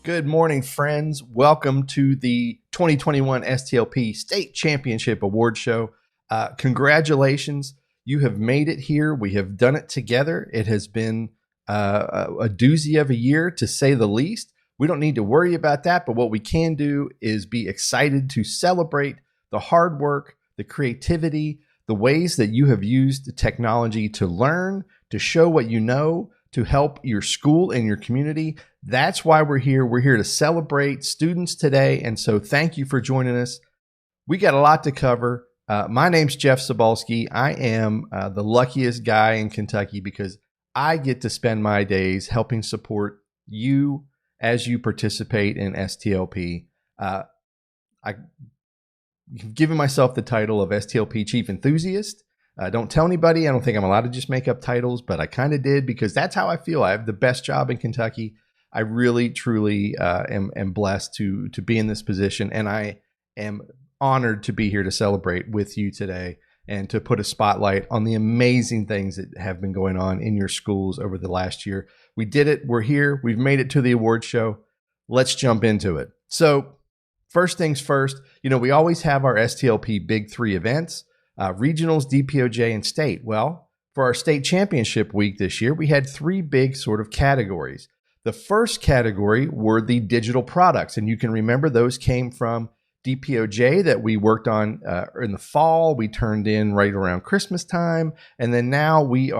Good morning, friends. Welcome to the 2021 STLP State Championship Award Show. Congratulations. You have made it here. We have done it together. It has been a doozy of a year, to say the least. We don't need to worry about that, but what we can do is be excited to celebrate the hard work, the creativity, the ways that you have used technology to learn, to show what you know, to help your school and your community. That's why we're here. We're here to celebrate students today. And so thank you for joining us. We got a lot to cover. My name's Jeff Sobalski. I am the luckiest guy in Kentucky because I get to spend my days helping support you as you participate in STLP. I've given myself the title of STLP Chief Enthusiast. Don't tell anybody. I don't think I'm allowed to just make up titles, but I kind of did because that's how I feel. I have the best job in Kentucky. I really, truly am blessed to be in this position, and I am honored to be here to celebrate with you today and to put a spotlight on the amazing things that have been going on in your schools over the last year. We did it. We're here. We've made it to the award show. Let's jump into it. So first things first, we always have our STLP Big Three events. Regionals, DPOJ, and state. Well, for our state championship week this year, we had three big sort of categories. The first category were the digital products, and you can remember those came from DPOJ that we worked on in the fall. We turned in right around Christmas time, and then now we've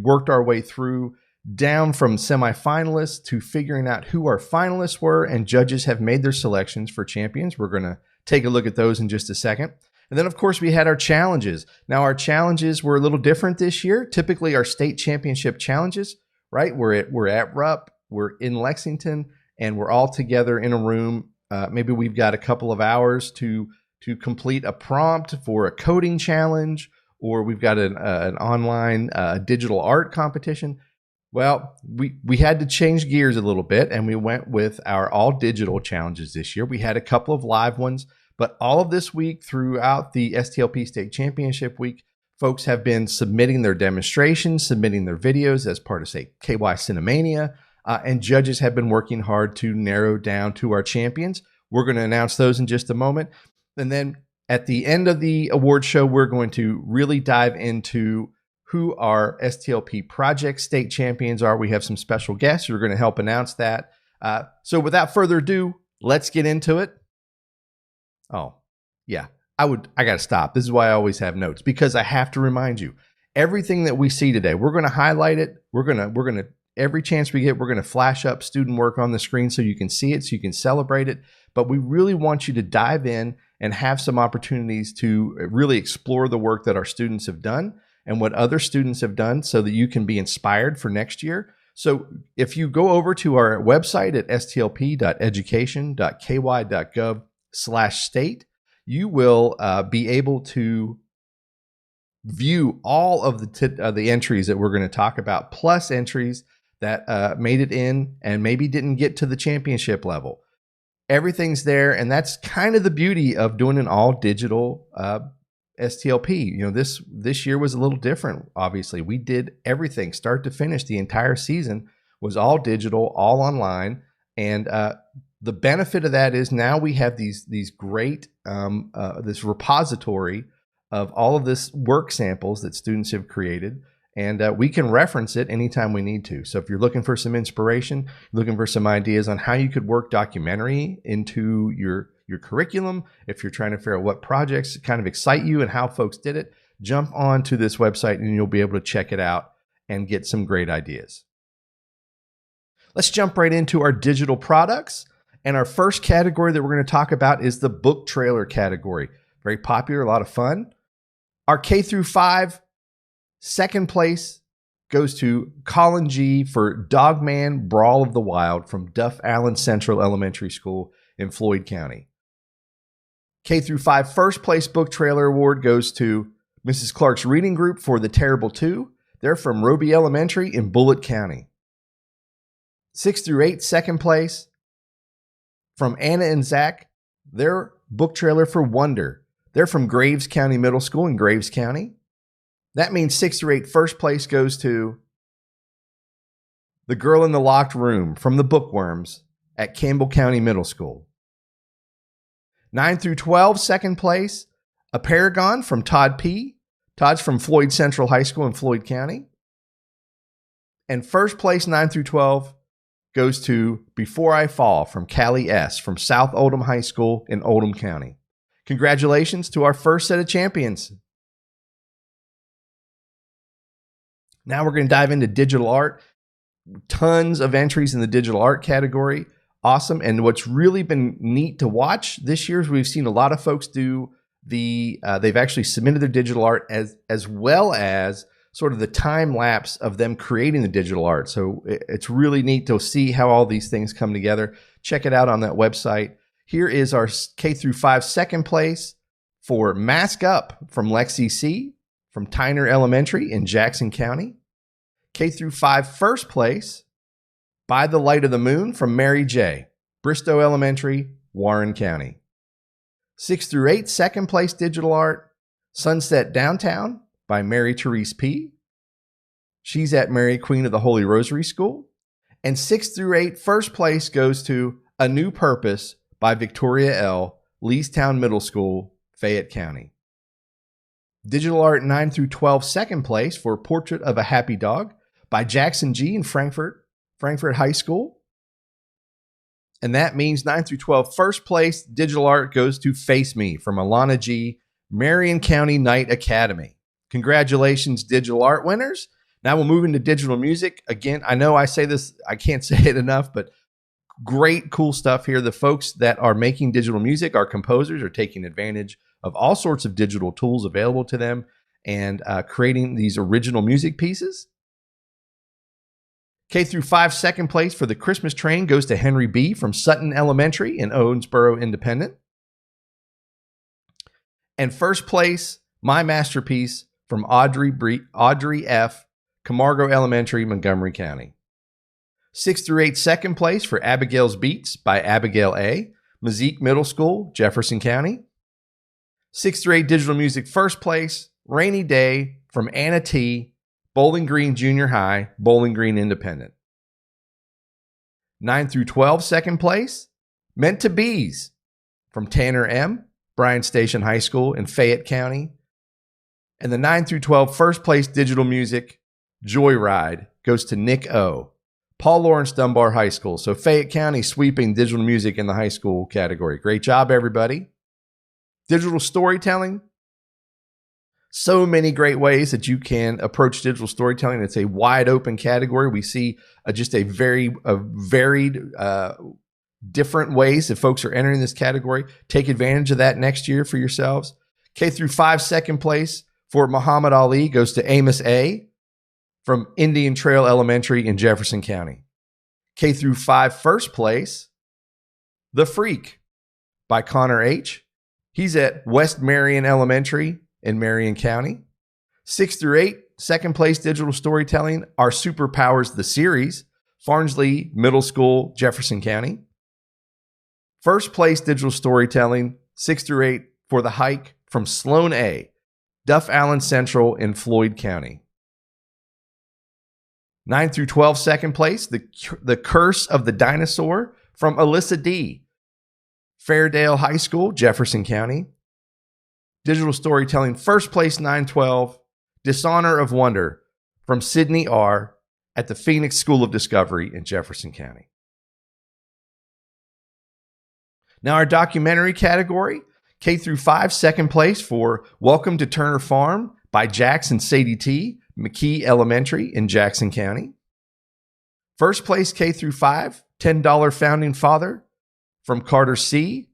worked our way through down from semifinalists to figuring out who our finalists were, and judges have made their selections for champions. We're going to take a look at those in just a second. And then, of course, we had our challenges. Now, our challenges were a little different this year. Typically, our state championship challenges, right? We're at Rupp, we're in Lexington, and we're all together in a room. Maybe we've got a couple of hours to complete a prompt for a coding challenge, or we've got an online digital art competition. Well, we had to change gears a little bit, and we went with our all digital challenges this year. We had a couple of live ones. But all of this week throughout the STLP State Championship week, folks have been submitting their demonstrations, submitting their videos as part of, say, KY Cinemania, and judges have been working hard to narrow down to our champions. We're going to announce those in just a moment. And then at the end of the award show, we're going to really dive into who our STLP Project State Champions are. We have some special guests who are going to help announce that. So without further ado, let's get into it. Oh, yeah, I got to stop. This is why I always have notes, because I have to remind you, everything that we see today, we're going to highlight it. We're going to, every chance we get, we're going to flash up student work on the screen so you can see it, so you can celebrate it. But we really want you to dive in and have some opportunities to really explore the work that our students have done and what other students have done so that you can be inspired for next year. So if you go over to our website at stlp.education.ky.gov/state, you will be able to view all of the entries that we're going to talk about, plus entries that made it in and maybe didn't get to the championship level. Everything's there, and that's kind of the beauty of doing an all digital STLP. This year was a little different. Obviously, we did everything start to finish. The entire season was all digital, all online, and the benefit of that is now we have these great this repository of all of this work samples that students have created, and we can reference it anytime we need to. So if you're looking for some inspiration, looking for some ideas on how you could work documentary into your curriculum, if you're trying to figure out what projects kind of excite you and how folks did it, jump onto this website and you'll be able to check it out and get some great ideas. Let's jump right into our digital products. And our first category that we're going to talk about is the book trailer category. Very popular, a lot of fun. Our K through 5, second place goes to Colin G for Dogman Brawl of the Wild from Duff Allen Central Elementary School in Floyd County. K through 5 first place book trailer award goes to Mrs. Clark's Reading Group for The Terrible 2. They're from Roby Elementary in Bullitt County. 6 through 8 second place from Anna and Zach, their book trailer for Wonder. They're from Graves County Middle School in Graves County. That means 6 through 8 first place goes to The Girl in the Locked Room from the Bookworms at Campbell County Middle School. 9 through 12, second place, a Paragon from Todd P. Todd's from Floyd Central High School in Floyd County. And first place, 9 through 12, goes to Before I Fall from Callie S. from South Oldham High School in Oldham County. Congratulations to our first set of champions. Now we're going to dive into digital art. Tons of entries in the digital art category. Awesome. And what's really been neat to watch this year is we've seen a lot of folks do they've actually submitted their digital art as well as sort of the time lapse of them creating the digital art. So it's really neat to see how all these things come together. Check it out on that website. Here is our K through 5 second place for Mask Up from Lexi C. from Tyner Elementary in Jackson County. K through 5 first place, By the Light of the Moon from Mary J. Bristow Elementary, Warren County. 6 through 8 second place digital art, Sunset Downtown by Mary Therese P. She's at Mary Queen of the Holy Rosary School. And 6 through 8 first place goes to A New Purpose by Victoria L. Leestown Middle School, Fayette County. Digital art 9 through 12 second place for Portrait of a Happy Dog by Jackson G. in Frankfurt High School. And that means 9 through 12 first place digital art goes to Face Me from Alana G., Marion County Knight Academy. Congratulations, digital art winners. Now we'll move into digital music. Again, I know I say this, I can't say it enough, but great, cool stuff here. The folks that are making digital music, our composers, are taking advantage of all sorts of digital tools available to them and creating these original music pieces. K through 5 second place for The Christmas Train goes to Henry B. from Sutton Elementary in Owensboro Independent. And first place, My Masterpiece from Audrey F. Camargo Elementary, Montgomery County. 6 through 8 second place for Abigail's Beats by Abigail A. Mazik Middle School, Jefferson County. 6 through 8 digital music first place, Rainy Day from Anna T. Bowling Green Junior High, Bowling Green Independent. 9 through 12 second place, Meant to Bees from Tanner M. Bryan Station High School in Fayette County. And the 9 through 12 first place digital music, Joyride, goes to Nick O. Paul Lawrence Dunbar High School. So Fayette County sweeping digital music in the high school category. Great job, everybody. Digital storytelling. So many great ways that you can approach digital storytelling. It's a wide open category. We see just a very varied, different ways that folks are entering this category. Take advantage of that next year for yourselves. K through 5 second place for Muhammad Ali goes to Amos A. from Indian Trail Elementary in Jefferson County. K through 5 first place, The Freak by Connor H. He's at West Marion Elementary in Marion County. 6 through 8, second place digital storytelling, Our Superpowers, the series, Farnsley Middle School, Jefferson County. First place digital storytelling, 6 through 8, for The Hike from Sloan A. Duff Allen Central in Floyd County. 9 through 12, second place, The Curse of the Dinosaur from Alyssa D. Fairdale High School, Jefferson County. Digital storytelling, first place 9-12, Dishonor of Wonder from Sydney R. at the Phoenix School of Discovery in Jefferson County. Now our documentary category, K through 5, second place for Welcome to Turner Farm by Jax and Sadie T. McKee Elementary in Jackson County. First place K through 5, $10 Founding Father from Carter C.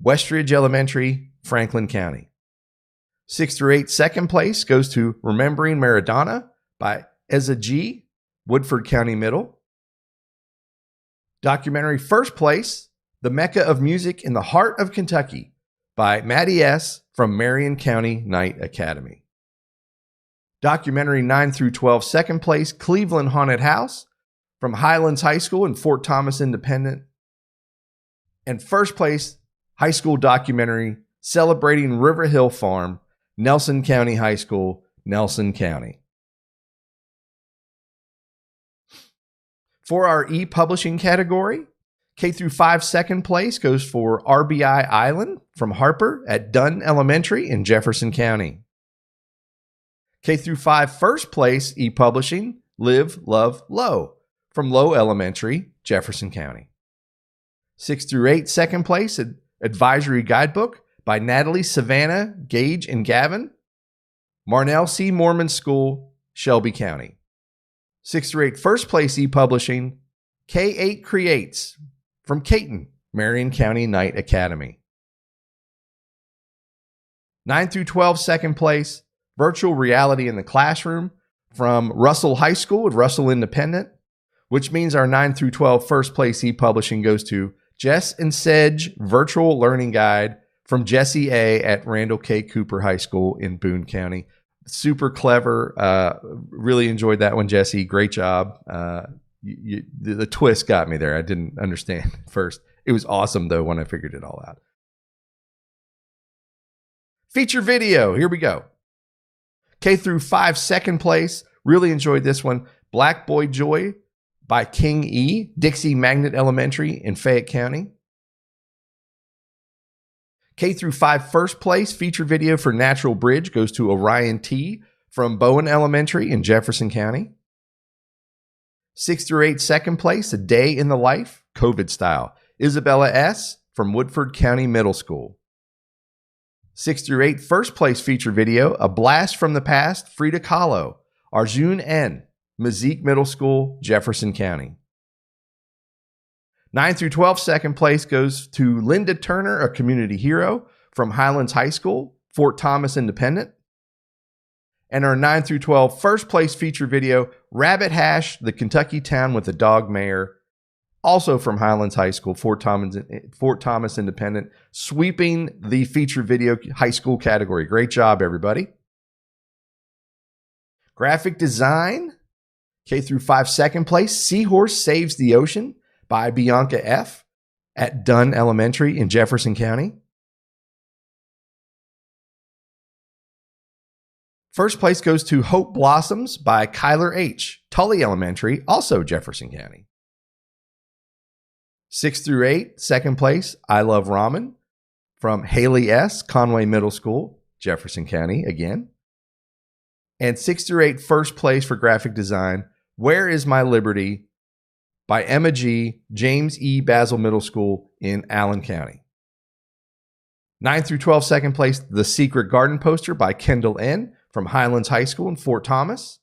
Westridge Elementary, Franklin County. 6 through 8, second place goes to Remembering Maradona by Eza G. Woodford County Middle. Documentary first place, The Mecca of Music in the Heart of Kentucky by Maddie S. from Marion County Knight Academy. Documentary 9 through 12, second place, Cleveland Haunted House from Highlands High School in Fort Thomas Independent. And first place, high school documentary celebrating River Hill Farm, Nelson County High School, Nelson County. For our e-publishing category, K through 5 second place goes for RBI Island from Harper at Dunn Elementary in Jefferson County. K through 5 first place e-publishing, Live, Love, Low from Low Elementary, Jefferson County. 6 through 8 second place advisory guidebook by Natalie, Savannah, Gage, and Gavin, Marnell C. Mormon School, Shelby County. 6 through 8 first place e-publishing, K8 Creates from Caton, Marion County Knight Academy. 9 through 12 second place, virtual reality in the classroom from Russell High School at Russell Independent, which means our 9 through 12 first place e-publishing goes to Jess and Sedge Virtual Learning Guide from Jesse A. at Randall K. Cooper High School in Boone County. Super clever. Really enjoyed that one, Jesse. Great job. The twist got me there. I didn't understand at first. It was awesome, though, when I figured it all out. Feature video. Here we go. K through 5 second place. Really enjoyed this one. Black Boy Joy by King E. Dixie Magnet Elementary in Fayette County. K through 5 first place feature video for Natural Bridge goes to Orion T. from Bowen Elementary in Jefferson County. 6 through 8 second place, A Day in the Life, COVID Style, Isabella S. from Woodford County Middle School. 6 through 8 first place feature video, A Blast from the Past, Frida Kahlo, Arjun N. Mazik Middle School, Jefferson County. 9 through 12 second place goes to Linda Turner, a community hero from Highlands High School, Fort Thomas Independent. And our 9 through 12 first place feature video, Rabbit Hash, the Kentucky Town with the Dog Mayor, also from Highlands High School, Fort Thomas Independent, sweeping the feature video high school category. Great job, everybody. Graphic design, K through 5 second place, Seahorse Saves the Ocean by Bianca F. at Dunn Elementary in Jefferson County. First place goes to Hope Blossoms by Kyler H. Tully Elementary, also Jefferson County. 6 through 8, second place, I Love Ramen from Haley S. Conway Middle School, Jefferson County again. And 6 through 8, first place for graphic design, Where is My Liberty by Emma G. James E. Basil Middle School in Allen County. 9 through 12, second place, The Secret Garden Poster by Kendall N. from Highlands High School in Fort Thomas.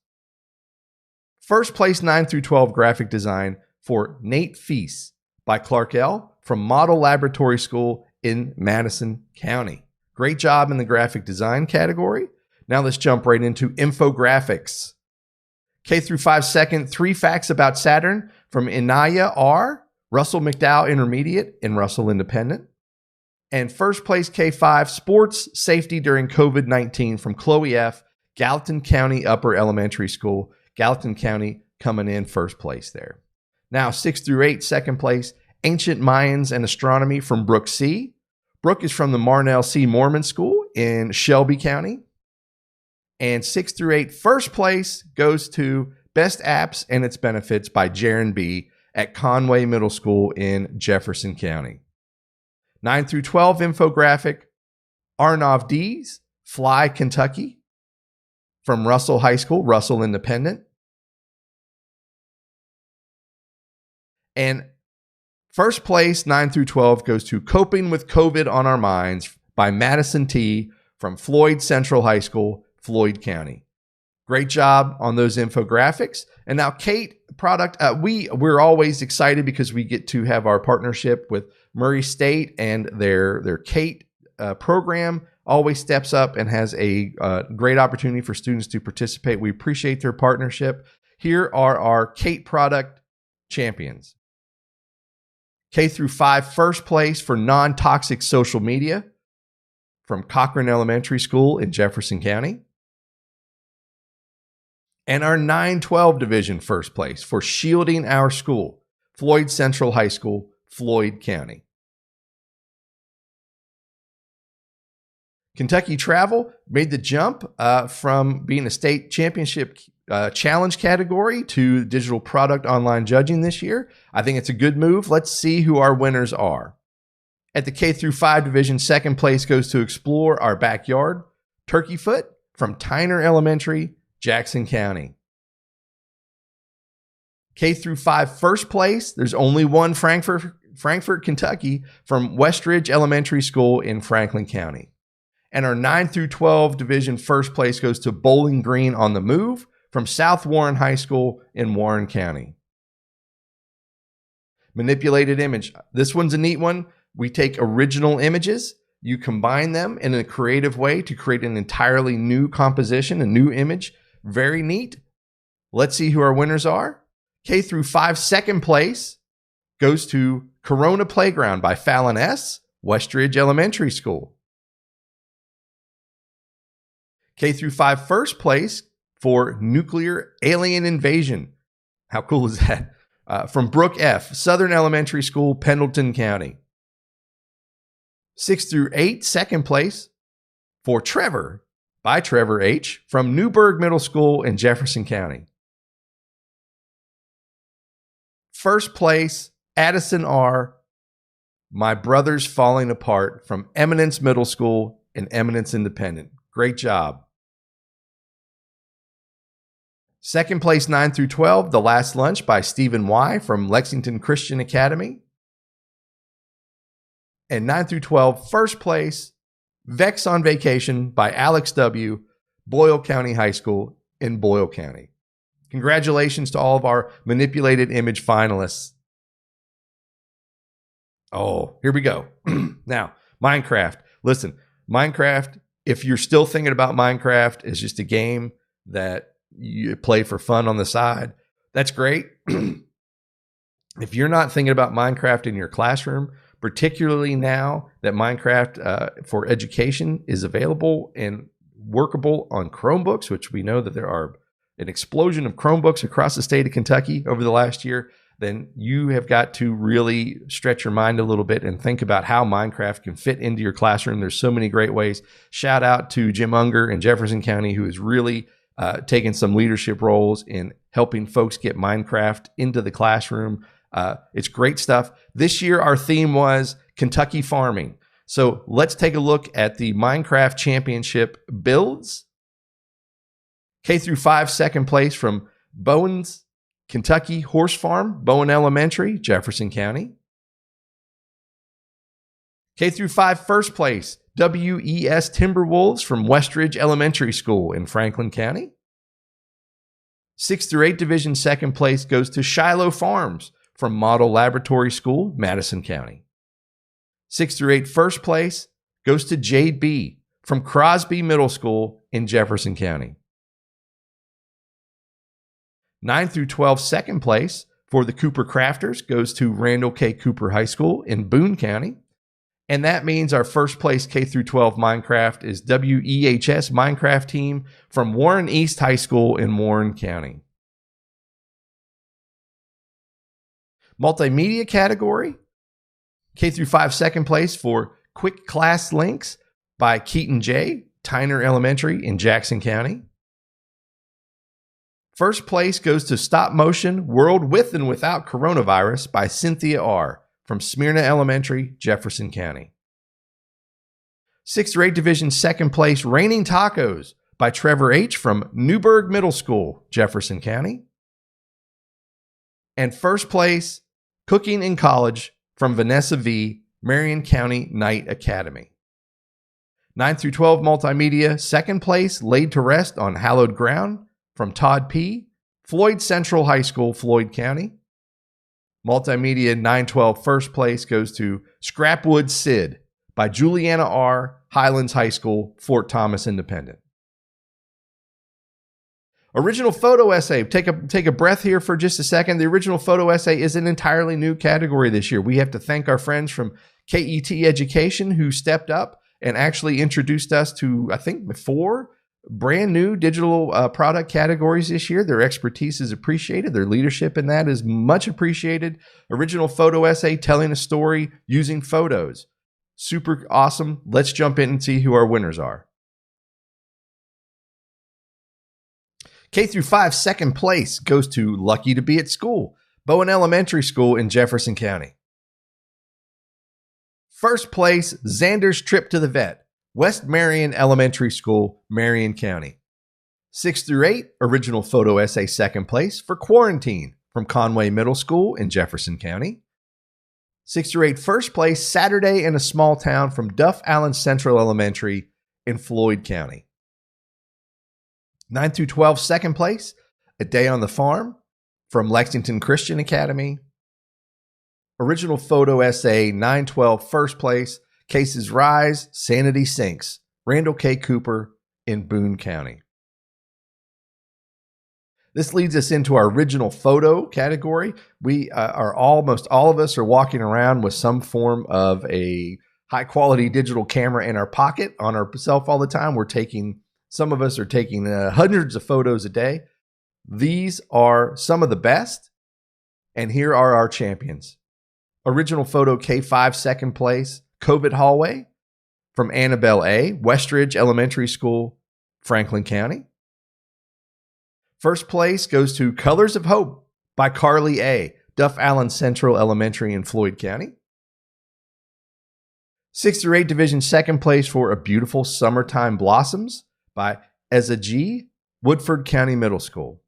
First place, 9 through 12 graphic design for Nate Feast by Clark L. from Model Laboratory School in Madison County. Great job in the graphic design category. Now let's jump right into infographics. K through 5 second, 3 facts about Saturn from Inaya R. Russell McDowell Intermediate in Russell Independent. And first place K5, sports safety during COVID-19 from Chloe F. Gallatin County Upper Elementary School. Gallatin County coming in first place there. Now 6 through 8, second place, ancient Mayans and astronomy from Brooke C. Brooke is from the Marnell C. Mormon School in Shelby County. And 6 through 8, first place goes to Best Apps and Its Benefits by Jaron B. at Conway Middle School in Jefferson County. 9 through 12 infographic, Arnav D's Fly Kentucky from Russell High School, Russell Independent. And first place, 9 through 12, goes to Coping with COVID on Our Minds by Madison T. from Floyd Central High School, Floyd County. Great job on those infographics. And now Kate product, we're always excited because we get to have our partnership with Murray State, and their Kate program always steps up and has a great opportunity for students to participate. We appreciate their partnership. Here are our Kate product champions. K through 5 first place for non-toxic social media from Cochran Elementary School in Jefferson County. And our 9-12 division first place for shielding our school, Floyd Central High School, Floyd County. Kentucky Travel made the jump from being a state championship challenge category to digital product online judging this year. I think it's a good move. Let's see who our winners are. At the K through 5 division, second place goes to Explore Our Backyard, Turkey Foot from Tyner Elementary, Jackson County. K through 5 first place, there's only one, Frankfort, Kentucky, from Westridge Elementary School in Franklin County. And our 9 through 12 division first place goes to Bowling Green on the Move from South Warren High School in Warren County. Manipulated image. This one's a neat one. We take original images, you combine them in a creative way to create an entirely new composition, a new image. Very neat. Let's see who our winners are. K through 5 second place goes to Corona Playground by Fallon S., Westridge Elementary School. K through 5 first place for Nuclear Alien Invasion. How cool is that? From Brooke F., Southern Elementary School, Pendleton County. 6 through 8 second place for Trevor by Trevor H. from Newburgh Middle School in Jefferson County. First place, Addison R., My Brother's Falling Apart from Eminence Middle School and Eminence Independent. Great job. Second place, 9 through 12, The Last Lunch by Stephen Y. from Lexington Christian Academy. And 9 through 12, first place, Vex on Vacation by Alex W., Boyle County High School in Boyle County. Congratulations to all of our manipulated image finalists. Oh, here we go. Now, Minecraft. Listen, Minecraft, if you're still thinking about Minecraft as just a game that you play for fun on the side, that's great. If you're not thinking about Minecraft in your classroom, particularly now that Minecraft for education is available and workable on Chromebooks, which we know that there are an explosion of Chromebooks across the state of Kentucky over the last year, then you have got to really stretch your mind a little bit and think about how Minecraft can fit into your classroom. There's so many great ways. Shout out to Jim Unger in Jefferson County, who has really taken some leadership roles in helping folks get Minecraft into the classroom. It's great stuff. This year, our theme was Kentucky farming. So let's take a look at the Minecraft Championship builds. K through 5 second place from Bowen's Kentucky Horse Farm, Bowen Elementary, Jefferson County. K through 5 first place, WES Timberwolves from Westridge Elementary School in Franklin County. 6 through 8 division second place goes to Shiloh Farms from Model Laboratory School, Madison County. 6 through 8 first place goes to JB from Crosby Middle School in Jefferson County. 9 through 12 second place for the Cooper Crafters goes to Randall K. Cooper High School in Boone County. And that means our first place K through 12 Minecraft is WEHS Minecraft team from Warren East High School in Warren County. Multimedia category, K through 5 second place for Quick Class Links by Keaton J., Tyner Elementary in Jackson County. First place goes to Stop Motion World With and Without Coronavirus by Cynthia R. from Smyrna Elementary, Jefferson County. 6 through 8 division second place Raining Tacos by Trevor H. from Newburgh Middle School, Jefferson County. And first place Cooking in College from Vanessa V., Marion County Knight Academy. 9 through 12 multimedia second place Laid to Rest on Hallowed Ground from Todd P., Floyd Central High School, Floyd County. Multimedia 9-12 first place goes to Scrapwood Sid by Juliana R., Highlands High School, Fort Thomas Independent. Original photo essay. Take a breath here for just a second. The original photo essay is an entirely new category this year. We have to thank our friends from KET Education who stepped up and actually introduced us to, I think, 4 brand new digital product categories this year. Their expertise is appreciated. Their leadership in that is much appreciated. Original photo essay, telling a story using photos. Super awesome. Let's jump in and see who our winners are. K through 5 second place goes to Lucky to Be at School, Bowen Elementary School in Jefferson County. First place, Xander's Trip to the Vet, West Marion Elementary School, Marion County. 6 through 8, original photo essay second place for Quarantine from Conway Middle School in Jefferson County. 6 through 8, first place, Saturday in a Small Town from Duff Allen Central Elementary in Floyd County. 9 through 12, second place, A Day on the Farm from Lexington Christian Academy. Original photo essay 912, first place, Cases Rise, Sanity Sinks, Randall K. Cooper in Boone County. This leads us into our original photo category. We are almost all of us are walking around with some form of a high quality digital camera in our pocket on ourself all the time. Some of us are taking hundreds of photos a day. These are some of the best, and here are our champions. Original photo K5 second place, COVID hallway from Annabelle A., Westridge Elementary School, Franklin County. First place goes to Colors of Hope by Carly A., Duff Allen Central Elementary in Floyd County. 6 through 8 division second place for A Beautiful Summertime Blossoms by Eza G., Woodford County Middle School.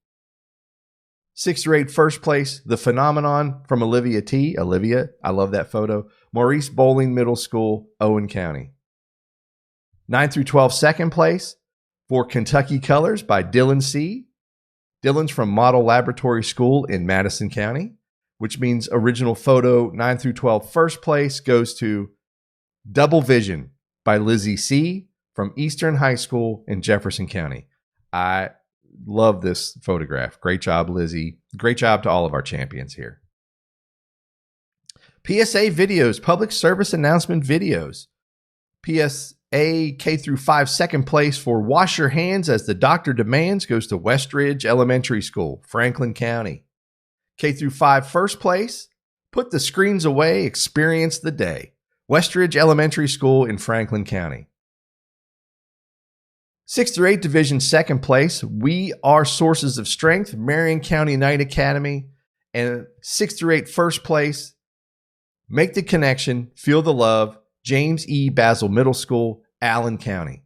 6 through 8 first place, The Phenomenon from Olivia T. Olivia, I love that photo. Maurice Bowling Middle School, Owen County. 9 through 12 second place for Kentucky Colors by Dylan C. Dylan's from Model Laboratory School in Madison County, which means original photo 9 through 12 first place goes to Double Vision by Lizzie C. from Eastern High School in Jefferson County. I love this photograph. Great job, Lizzie. Great job to all of our champions here. PSA videos, public service announcement videos. PSA K through 5 second place for Wash Your Hands as the Doctor Demands goes to Westridge Elementary School, Franklin County. K through 5 first place, Put the Screens Away, Experience the Day, Westridge Elementary School in Franklin County. 6 through 8 division second place, We Are Sources of Strength, Marion County Night Academy. And 6 through 8 first place, Make the Connection, Feel the Love, James E. Basil Middle School, Allen County.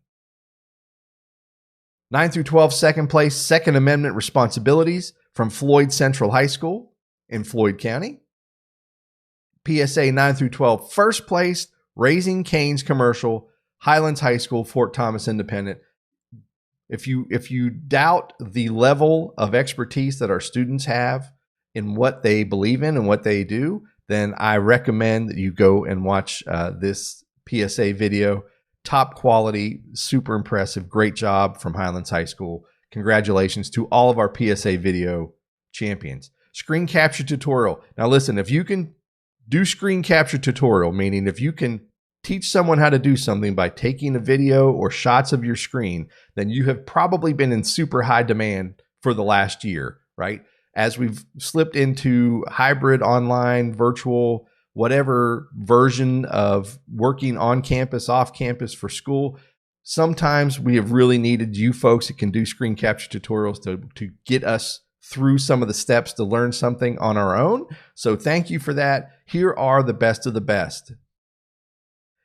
9 through 12 second place, Second Amendment Responsibilities from Floyd Central High School in Floyd County. PSA 9 through 12 first place, Raising Cane's Commercial, Highlands High School, Fort Thomas Independent. If you doubt the level of expertise that our students have in what they believe in and what they do, then I recommend that you go and watch this PSA video. Top quality, super impressive, great job from Highlands High School. Congratulations to all of our PSA video champions. Screen capture tutorial. Now listen, if you can do screen capture tutorial, meaning if you can teach someone how to do something by taking a video or shots of your screen, then you have probably been in super high demand for the last year, right? As we've slipped into hybrid, online, virtual, whatever version of working on campus, off campus for school, sometimes we have really needed you folks that can do screen capture tutorials to get us through some of the steps to learn something on our own. So thank you for that. Here are the best of the best.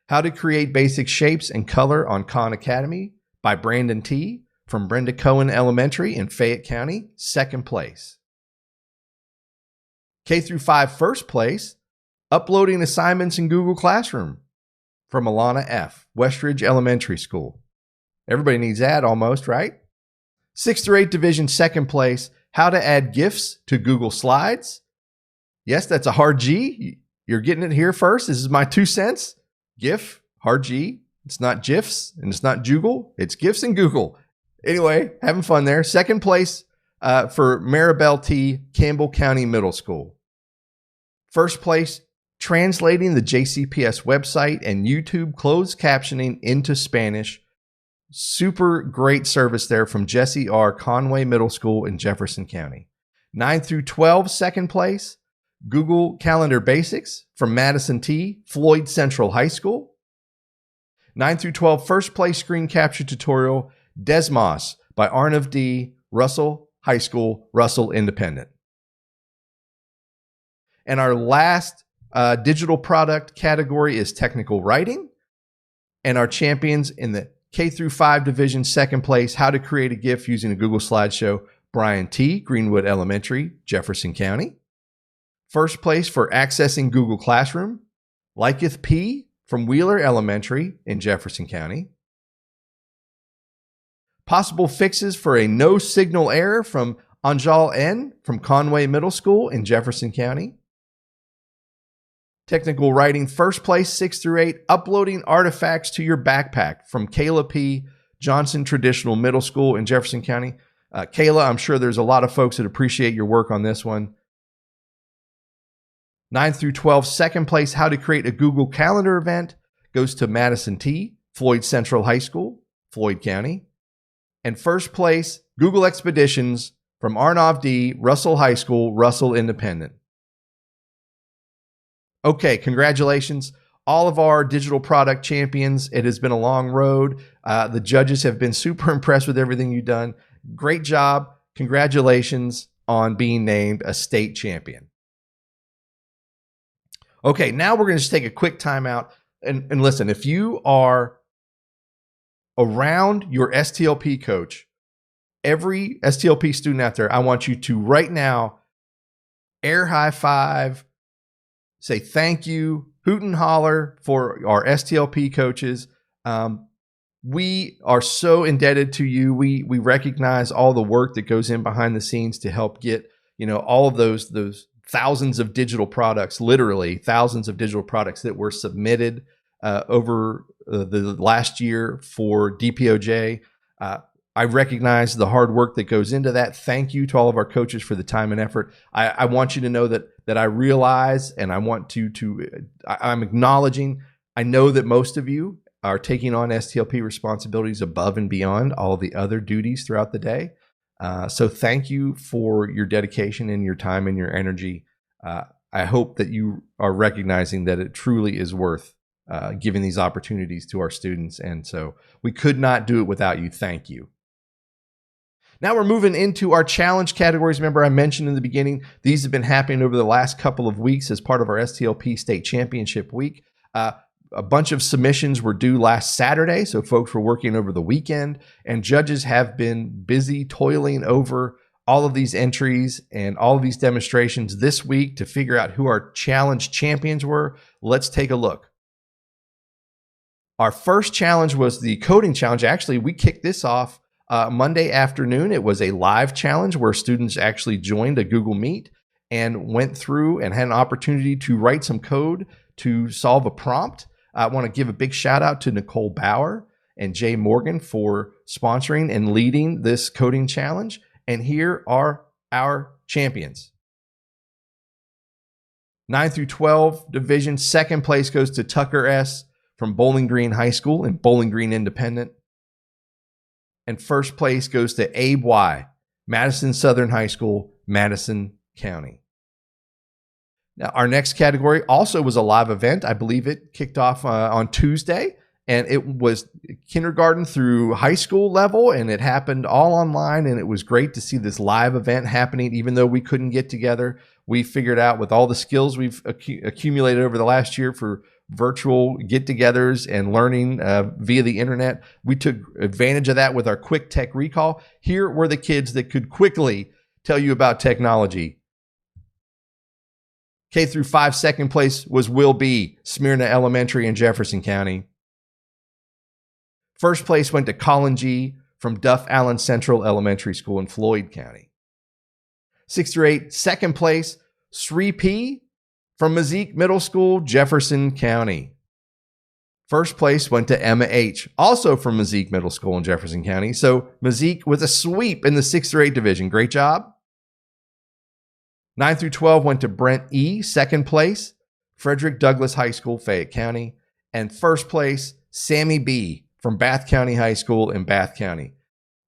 How to Create Basic Shapes and Color on Khan Academy by Brandon T. from Brenda Cohen Elementary in Fayette County, second place. K through 5 first place, Uploading Assignments in Google Classroom from Alana F., Westridge Elementary School. Everybody needs that almost, right? 6 through 8 division second place, How to Add GIFs to Google Slides. Yes, that's a hard G. You're getting it here first. This is my 2 cents. GIF, hard G. It's not GIFs and it's not Joogle. It's GIFs and Google. Anyway, having fun there. Second place for Maribel T., Campbell County Middle School. First place, translating the JCPS website and YouTube closed captioning into Spanish. Super great service there from Jesse R., Conway Middle School in Jefferson County. 9 through 12, second place, Google Calendar Basics from Madison T., Floyd Central High School. 9 through 12, first place screen capture tutorial, Desmos by Arnav D., Russell High School, Russell Independent. And our last digital product category is technical writing. And our champions in the K through 5 division, second place, how to create a GIF using a Google slideshow, Brian T., Greenwood Elementary, Jefferson County. First place for accessing Google Classroom, Liketh P. from Wheeler Elementary in Jefferson County. Possible fixes for a no signal error from Anjal N. from Conway Middle School in Jefferson County. Technical writing, first place, 6 through 8, uploading artifacts to your backpack from Kayla P. Johnson Traditional Middle School in Jefferson County. Kayla, I'm sure there's a lot of folks that appreciate your work on this one. 9 through 12, second place, how to create a Google Calendar event, goes to Madison T., Floyd Central High School, Floyd County. And first place, Google Expeditions from Arnav D., Russell High School, Russell Independent. Okay, congratulations. All of our digital product champions. It has been a long road. The judges have been super impressed with everything you've done. Great job. Congratulations on being named a state champion. Okay, now we're going to just take a quick time out. And listen, if you are around your STLP coach, every STLP student out there, I want you to right now air high five, say thank you, hoot and holler for our STLP coaches. We are so indebted to you. We recognize all the work that goes in behind the scenes to help get, all of those thousands of digital products, literally thousands of digital products that were submitted over the last year for DPOJ. I recognize the hard work that goes into that. Thank you to all of our coaches for the time and effort. I want you to know that I realize, and I want I'm acknowledging, I know that most of you are taking on STLP responsibilities above and beyond all the other duties throughout the day. So thank you for your dedication and your time and your energy. I hope that you are recognizing that it truly is worth giving these opportunities to our students. And so we could not do it without you. Thank you. Now we're moving into our challenge categories. Remember, I mentioned in the beginning, these have been happening over the last couple of weeks as part of our STLP State Championship Week. A bunch of submissions were due last Saturday, so folks were working over the weekend, and judges have been busy toiling over all of these entries and all of these demonstrations this week to figure out who our challenge champions were. Let's take a look. Our first challenge was the coding challenge. Actually, we kicked this off Monday afternoon. It was a live challenge where students actually joined a Google Meet and went through and had an opportunity to write some code to solve a prompt. I want to give a big shout out to Nicole Bauer and Jay Morgan for sponsoring and leading this coding challenge. And here are our champions. 9 through 12 division, second place goes to Tucker S. from Bowling Green High School and Bowling Green Independent. And first place goes to Abe Y., Madison Southern High School, Madison County. Now, our next category also was a live event. I believe it kicked off on Tuesday, and it was kindergarten through high school level, and it happened all online, and it was great to see this live event happening. Even though we couldn't get together, we figured out with all the skills we've accumulated over the last year for virtual get-togethers and learning via the internet, we took advantage of that with our quick tech recall. Here were the kids that could quickly tell you about technology. K through 5 second place was Will B., Smyrna Elementary in Jefferson County. First place went to Colin G. from Duff Allen Central Elementary School in Floyd County. 6 through 8, second place, Sri P. from Mazik Middle School, Jefferson County. First place went to Emma H., also from Mazik Middle School in Jefferson County. So Mazik with a sweep in the 6 through 8 division. Great job. 9 through 12 went to Brent E., second place, Frederick Douglass High School, Fayette County. And first place, Sammy B. from Bath County High School in Bath County.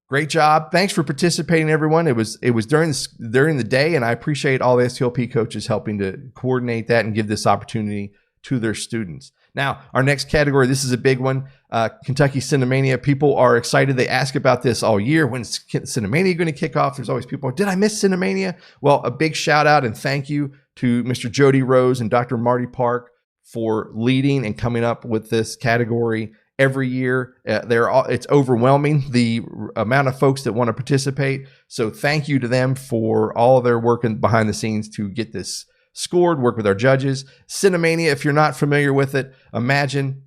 Great job. Thanks for participating, everyone. It was during the day, and I appreciate all the STLP coaches helping to coordinate that and give this opportunity to their students. Now, our next category, this is a big one. Kentucky Cinemania. People are excited. They ask about this all year. When's Cinemania going to kick off? There's always people, did I miss Cinemania? Well, a big shout out and thank you to Mr. Jody Rose and Dr. Marty Park for leading and coming up with this category every year. It's overwhelming, the amount of folks that want to participate. So thank you to them for all of their work behind the scenes to get this scored, work with our judges. Cinemania, if you're not familiar with it, imagine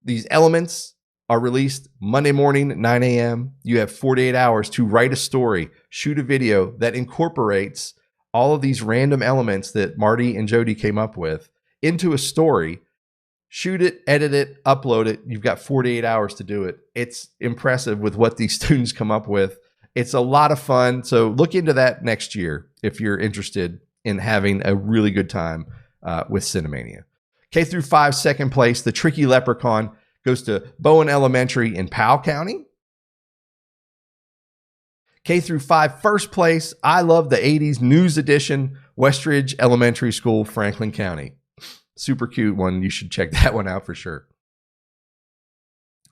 these elements are released Monday morning at 9 a.m. You have 48 hours to write a story, shoot a video that incorporates all of these random elements that Marty and Jody came up with into a story. Shoot it, edit it, upload it. You've got 48 hours to do it. It's impressive with what these students come up with. It's a lot of fun. So look into that next year if you're interested in having a really good time with Cinemania. K through 5, second place, The Tricky Leprechaun, goes to Bowen Elementary in Powell County. K through 5, first place, I Love the 80s News Edition, Westridge Elementary School, Franklin County. Super cute one. You should check that one out for sure.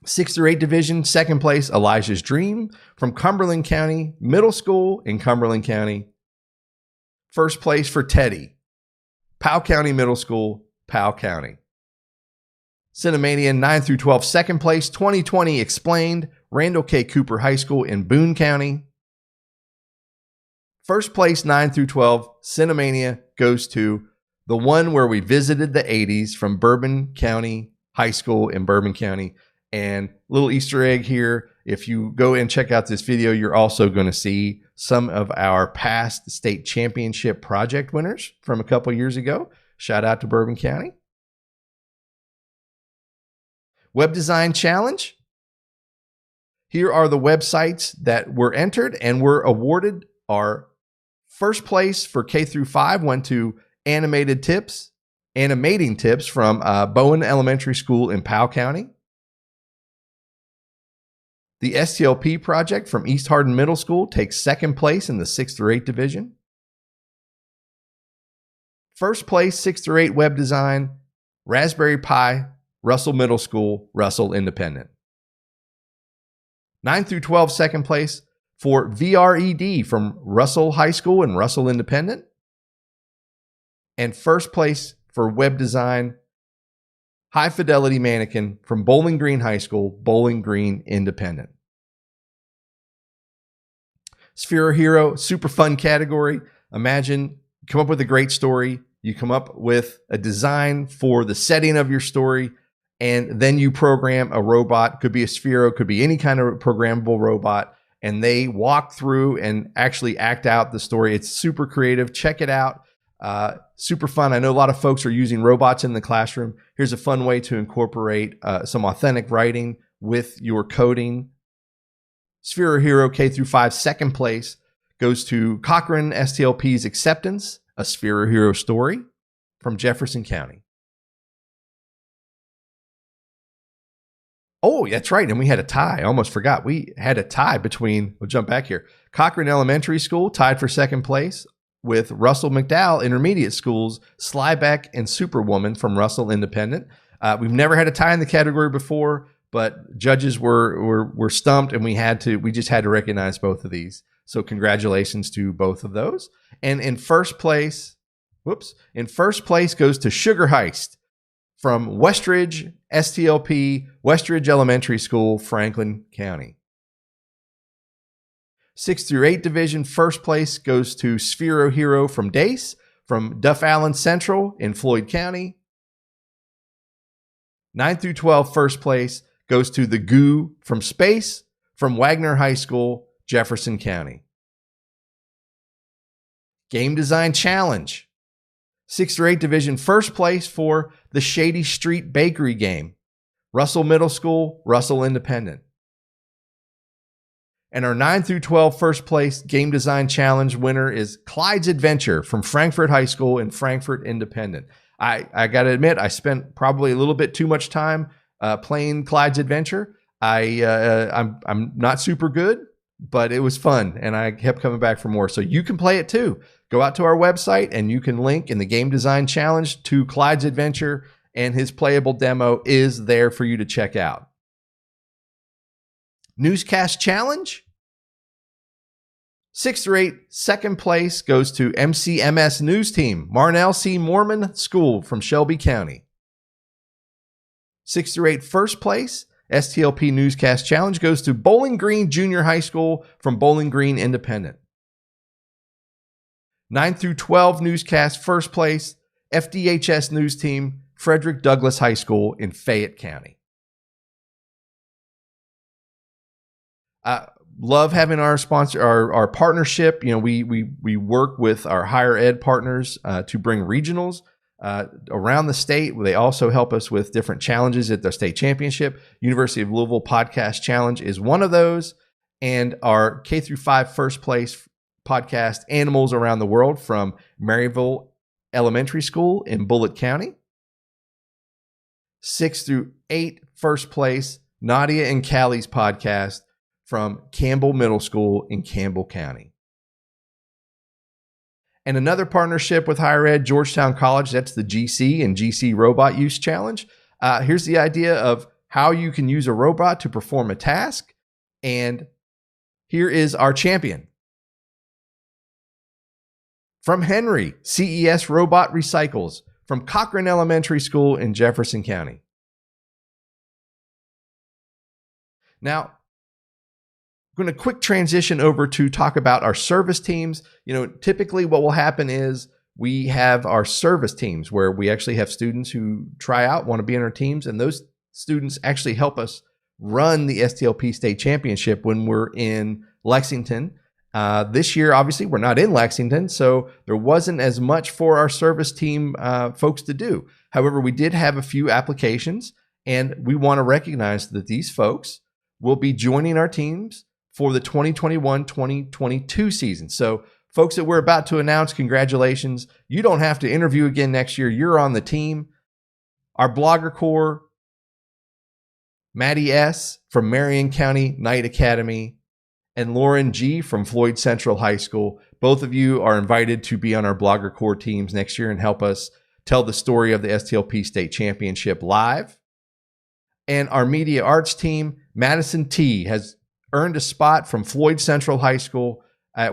6 through 8 division, second place, Elijah's Dream from Cumberland County Middle School in Cumberland County. First place for Teddy, Powell County Middle School, Powell County. Cinemania 9 through 12, second place, 2020 Explained, Randall K. Cooper High School in Boone County. First place, 9 through 12, Cinemania goes to the one where we visited the 80s from Bourbon County High School in Bourbon County. And little Easter egg here, if you go and check out this video, you're also going to see some of our past state championship project winners from a couple years ago. Shout out to Bourbon County. Web Design Challenge. Here are the websites that were entered and were awarded. Our first place for K through 5 went to Animating Tips from Bowen Elementary School in Powell County. The STLP project from East Hardin Middle School takes second place in the 6 through 8 division. First place, 6 through 8 web design, Raspberry Pi, Russell Middle School, Russell Independent. 9 through 12, second place for VRED from Russell High School and Russell Independent. And first place for web design, High Fidelity Mannequin from Bowling Green High School, Bowling Green Independent. Sphere Hero, super fun category. Imagine, come up with a great story. You come up with a design for the setting of your story, and then you program a robot. Could be a Sphero, could be any kind of programmable robot, and they walk through and actually act out the story. It's super creative. Check it out. Super fun. I know a lot of folks are using robots in the classroom. Here's a fun way to incorporate some authentic writing with your coding. Sphere Hero K through 5, second place goes to Cochran STLP's Acceptance, a Sphere Hero story from Jefferson County. Oh, that's right. And we had a tie. I almost forgot. We had a tie between, we'll jump back here. Cochran Elementary School tied for second place with Russell McDowell Intermediate School's Slybeck and Superwoman from Russell Independent. We've never had a tie in the category before, but judges were stumped, and we just had to recognize both of these. So congratulations to both of those. And in first place goes to Sugar Heist from Westridge STLP, Westridge Elementary School, Franklin County. 6 through 8 division, first place goes to Sphero Hero from Dace, from Duff Allen Central in Floyd County. 9 through 12, first place goes to The Goo from Space, from Wagner High School, Jefferson County. Game Design Challenge. 6 through 8 division, first place for the Shady Street Bakery game, Russell Middle School, Russell Independent. And our 9 through 12 first place Game Design Challenge winner is Clyde's Adventure from Frankfort High School and Frankfort Independent. I got to admit, I spent probably a little bit too much time playing Clyde's Adventure. I'm not super good, but it was fun, and I kept coming back for more. So you can play it too. Go out to our website, and you can link in the Game Design Challenge to Clyde's Adventure and his playable demo is there for you to check out. Newscast Challenge. 6 through 8, second place goes to MCMS News Team, Marnell C. Mormon School from Shelby County. 6 through 8, first place, STLP Newscast Challenge goes to Bowling Green Junior High School from Bowling Green Independent. 9 through 12 newscast, first place, FDHS News Team, Frederick Douglass High School in Fayette County. Love having our sponsor, our partnership. You know, we work with our higher ed partners to bring regionals around the state. They also help us with different challenges at the state championship. University of Louisville Podcast Challenge is one of those, and our K through 5 first place podcast, Animals Around the World, from Maryville Elementary School in Bullitt County. 6 through 8 first place, Nadia and Callie's podcast from Campbell Middle School in Campbell County. And another partnership with higher ed, Georgetown College, that's the GC and GC Robot Use Challenge. Here's the idea of how you can use a robot to perform a task. And here is our champion. From Henry, CES Robot Recycles, from Cochran Elementary School in Jefferson County. Now, I'm going to quick transition over to talk about our service teams. You know, typically what will happen is we have our service teams where we actually have students who try out, want to be in our teams, and those students actually help us run the STLP State Championship when we're in Lexington. This year, obviously, we're not in Lexington, so there wasn't as much for our service team folks to do. However, we did have a few applications, and we want to recognize that these folks will be joining our teams for the 2021-2022 season. So folks that we're about to announce, congratulations. You don't have to interview again next year. You're on the team. Our blogger core, Maddie S. from Marion County Knight Academy, and Lauren G. from Floyd Central High School. Both of you are invited to be on our blogger core teams next year and help us tell the story of the STLP State Championship live. And our media arts team, Madison T. has earned a spot from Floyd Central High School.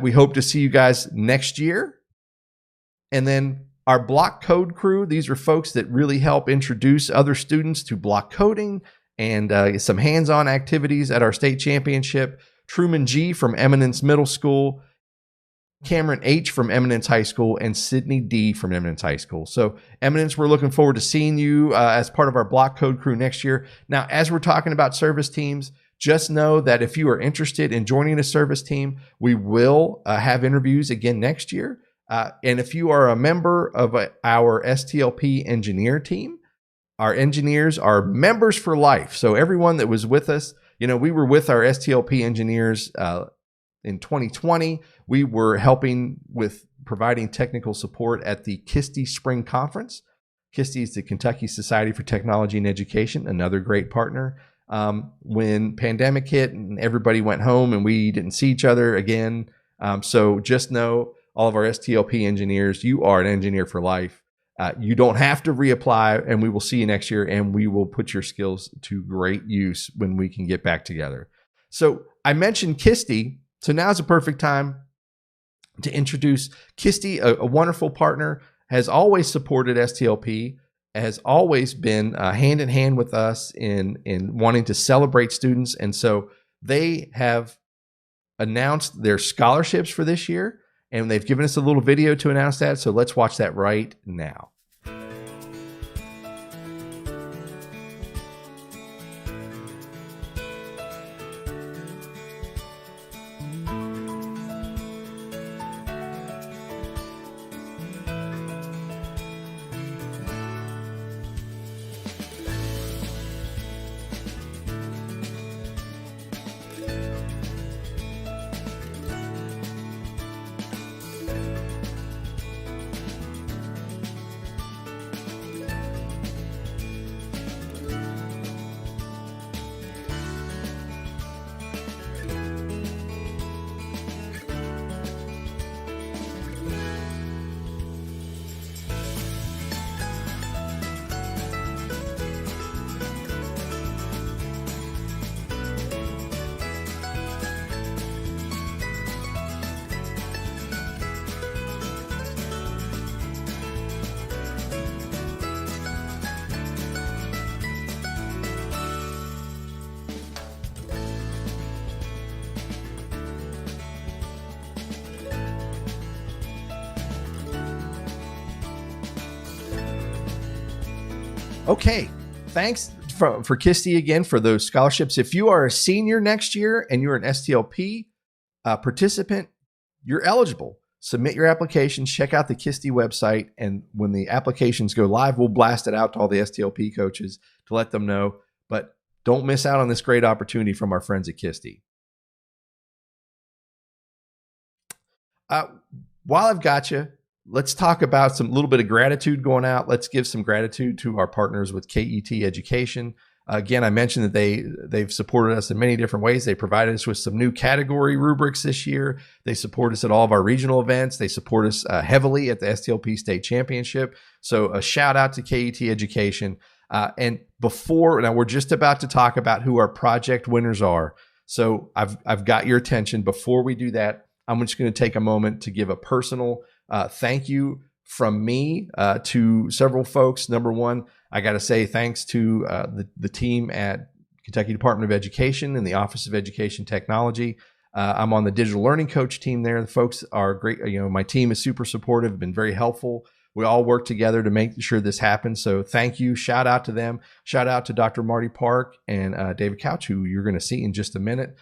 We hope to see you guys next year. And then our block code crew, these are folks that really help introduce other students to block coding and some hands-on activities at our state championship. Truman G. from Eminence Middle School, Cameron H. from Eminence High School, and Sydney D. from Eminence High School. So Eminence, we're looking forward to seeing you as part of our block code crew next year. Now, as we're talking about service teams, just know that if you are interested in joining a service team, we will have interviews again next year. And if you are a member of our STLP engineer team, our engineers are members for life. So everyone that was with us, you know, we were with our STLP engineers in 2020. We were helping with providing technical support at the KISTE Spring Conference. KISTE is the Kentucky Society for Technology and Education, another great partner. When pandemic hit and everybody went home and we didn't see each other again. So just know, all of our STLP engineers, you are an engineer for life. You don't have to reapply, and we will see you next year, and we will put your skills to great use when we can get back together. So I mentioned KISTE, so now's a perfect time to introduce KISTE, a wonderful partner, has always supported STLP, has always been hand in hand with us in wanting to celebrate students. And so they have announced their scholarships for this year, and they've given us a little video to announce that. So let's watch that right now. Okay, thanks for Kisty again for those scholarships. If you are a senior next year and you're an STLP participant, you're eligible. Submit your applications, check out the Kisty website, and when the applications go live, we'll blast it out to all the STLP coaches to let them know. But don't miss out on this great opportunity from our friends at Kisty. While I've got you, let's talk about some little bit of gratitude going out. Let's give some gratitude to our partners with KET Education. Again, I mentioned that they've supported us in many different ways. They provided us with some new category rubrics this year. They support us at all of our regional events. They support us heavily at the STLP State Championship. So a shout out to KET Education. And now we're just about to talk about who our project winners are. So I've got your attention. Before we do that, I'm just going to take a moment to give a personal thank you from me to several folks. Number one, I got to say thanks to the team at Kentucky Department of Education and the Office of Education Technology. I'm on the digital learning coach team there. The folks are great. My team is super supportive, been very helpful. We all work together to make sure this happens. So thank you. Shout out to them. Shout out to Dr. Marty Park and David Couch, who you're going to see in just a minute.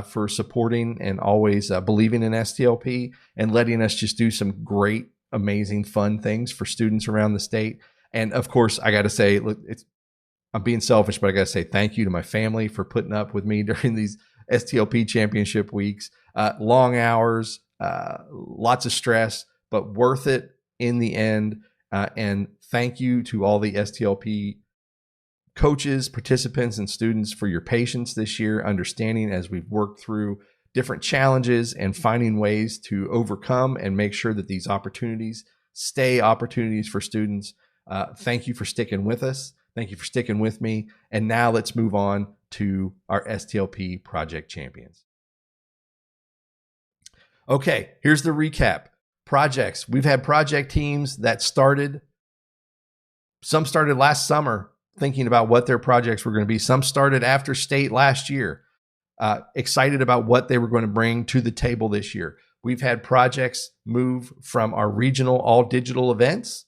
For supporting and always believing in STLP and letting us just do some great, amazing, fun things for students around the state. And of course, I got to say, look, I'm being selfish, but I got to say thank you to my family for putting up with me during these STLP championship weeks. Long hours, lots of stress, but worth it in the end. And thank you to all the STLP coaches, participants, and students for your patience this year, understanding as we've worked through different challenges and finding ways to overcome and make sure that these opportunities stay opportunities for students. Thank you for sticking with us. Thank you for sticking with me. And now let's move on to our STLP Project Champions. Okay, here's the recap. Projects. We've had project teams that some started last summer, thinking about what their projects were going to be. Some started after state last year, excited about what they were going to bring to the table this year. We've had projects move from our regional all digital events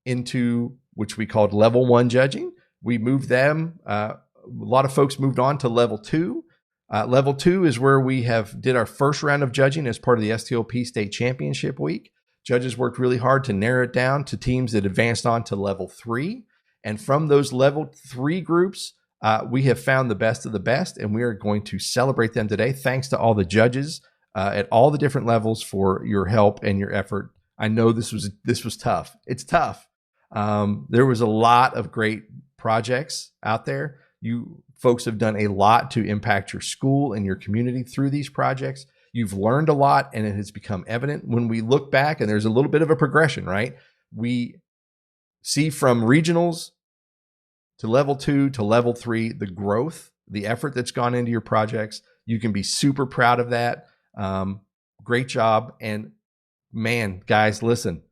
into which we called level 1 judging. We moved them. A lot of folks moved on to level 2. Level 2 is where we did our first round of judging as part of the STLP State Championship week. Judges worked really hard to narrow it down to teams that advanced on to level 3. And from those level 3 groups, we have found the best of the best, and we are going to celebrate them today. Thanks to all the judges at all the different levels for your help and your effort. I know this was tough. It's tough. There was a lot of great projects out there. You folks have done a lot to impact your school and your community through these projects. You've learned a lot, and it has become evident when we look back, and there's a little bit of a progression, right? We see from regionals to level 2 to level 3, the growth, the effort that's gone into your projects. You can be super proud of that. Great job. And man, guys, listen.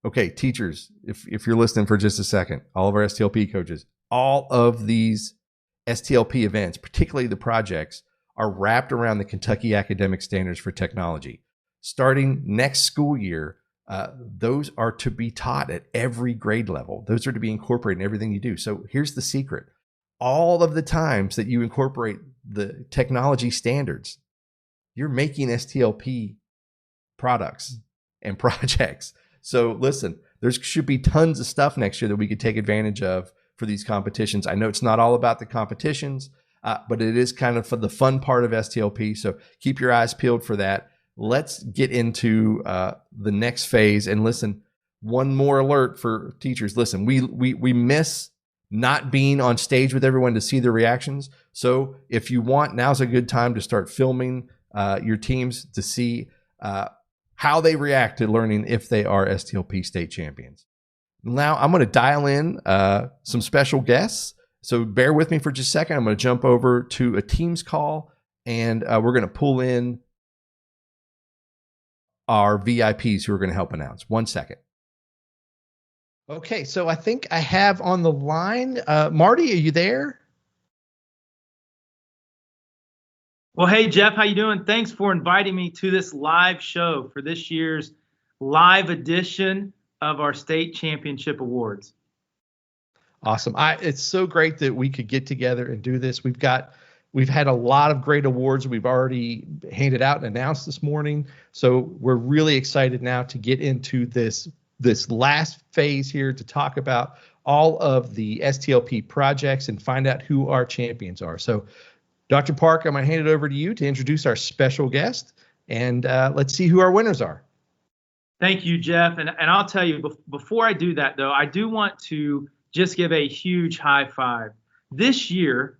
Okay, teachers, if you're listening for just a second, all of our STLP coaches, all of these STLP events, particularly the projects, are wrapped around the Kentucky Academic Standards for Technology. Starting next school year, those are to be taught at every grade level. Those are to be incorporated in everything you do. So here's the secret. All of the times that you incorporate the technology standards, you're making STLP products and projects. So listen, there should be tons of stuff next year that we could take advantage of for these competitions. I know it's not all about the competitions, but it is kind of for the fun part of STLP. So keep your eyes peeled for that. Let's get into the next phase. And listen, one more alert for teachers. Listen, we miss not being on stage with everyone to see their reactions. So if you want, now's a good time to start filming your teams to see how they react to learning if they are STLP state champions. Now I'm going to dial in some special guests. So bear with me for just a second. I'm going to jump over to a Teams call, and we're going to pull in our VIPs who are going to help announce. 1 second. Okay, so I think I have on the line, Marty, are you there? Well, hey, Jeff, how you doing? Thanks for inviting me to this live show for this year's live edition of our state championship awards. Awesome. It's so great that we could get together and do this. We've had a lot of great awards we've already handed out and announced this morning. So we're really excited now to get into this last phase here to talk about all of the STLP projects and find out who our champions are. So Dr. Park, I'm going to hand it over to you to introduce our special guest, and let's see who our winners are. Thank you, Jeff. And I'll tell you, before I do that, though, I do want to just give a huge high five. This year,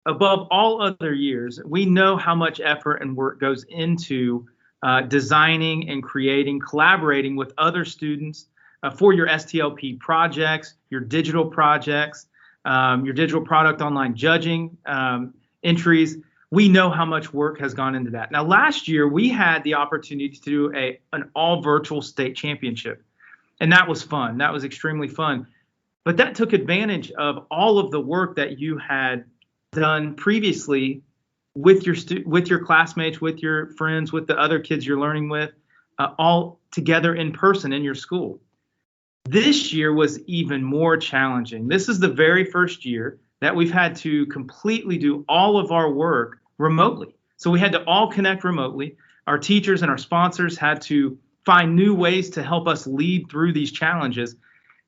above all other years, we know how much effort and work goes into designing and creating, collaborating with other students for your STLP projects, your digital projects, your digital product online judging entries. We know how much work has gone into that. Now, last year, we had the opportunity to do an all virtual state championship, and that was fun. That was extremely fun. But that took advantage of all of the work that you had done previously with your classmates, with your friends, with the other kids you're learning with, all together in person in your school. This year was even more challenging. This is the very first year that we've had to completely do all of our work remotely. So we had to all connect remotely. Our teachers and our sponsors had to find new ways to help us lead through these challenges.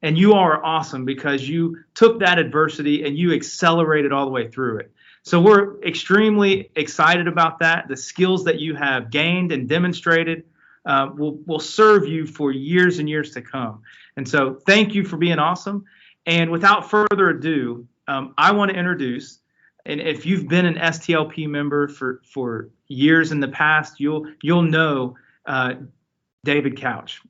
And you are awesome because you took that adversity and you accelerated all the way through it. So we're extremely excited about that. The skills that you have gained and demonstrated will serve you for years and years to come. And so thank you for being awesome. And without further ado, I want to introduce, and if you've been an STLP member for years in the past, you'll know David Couch.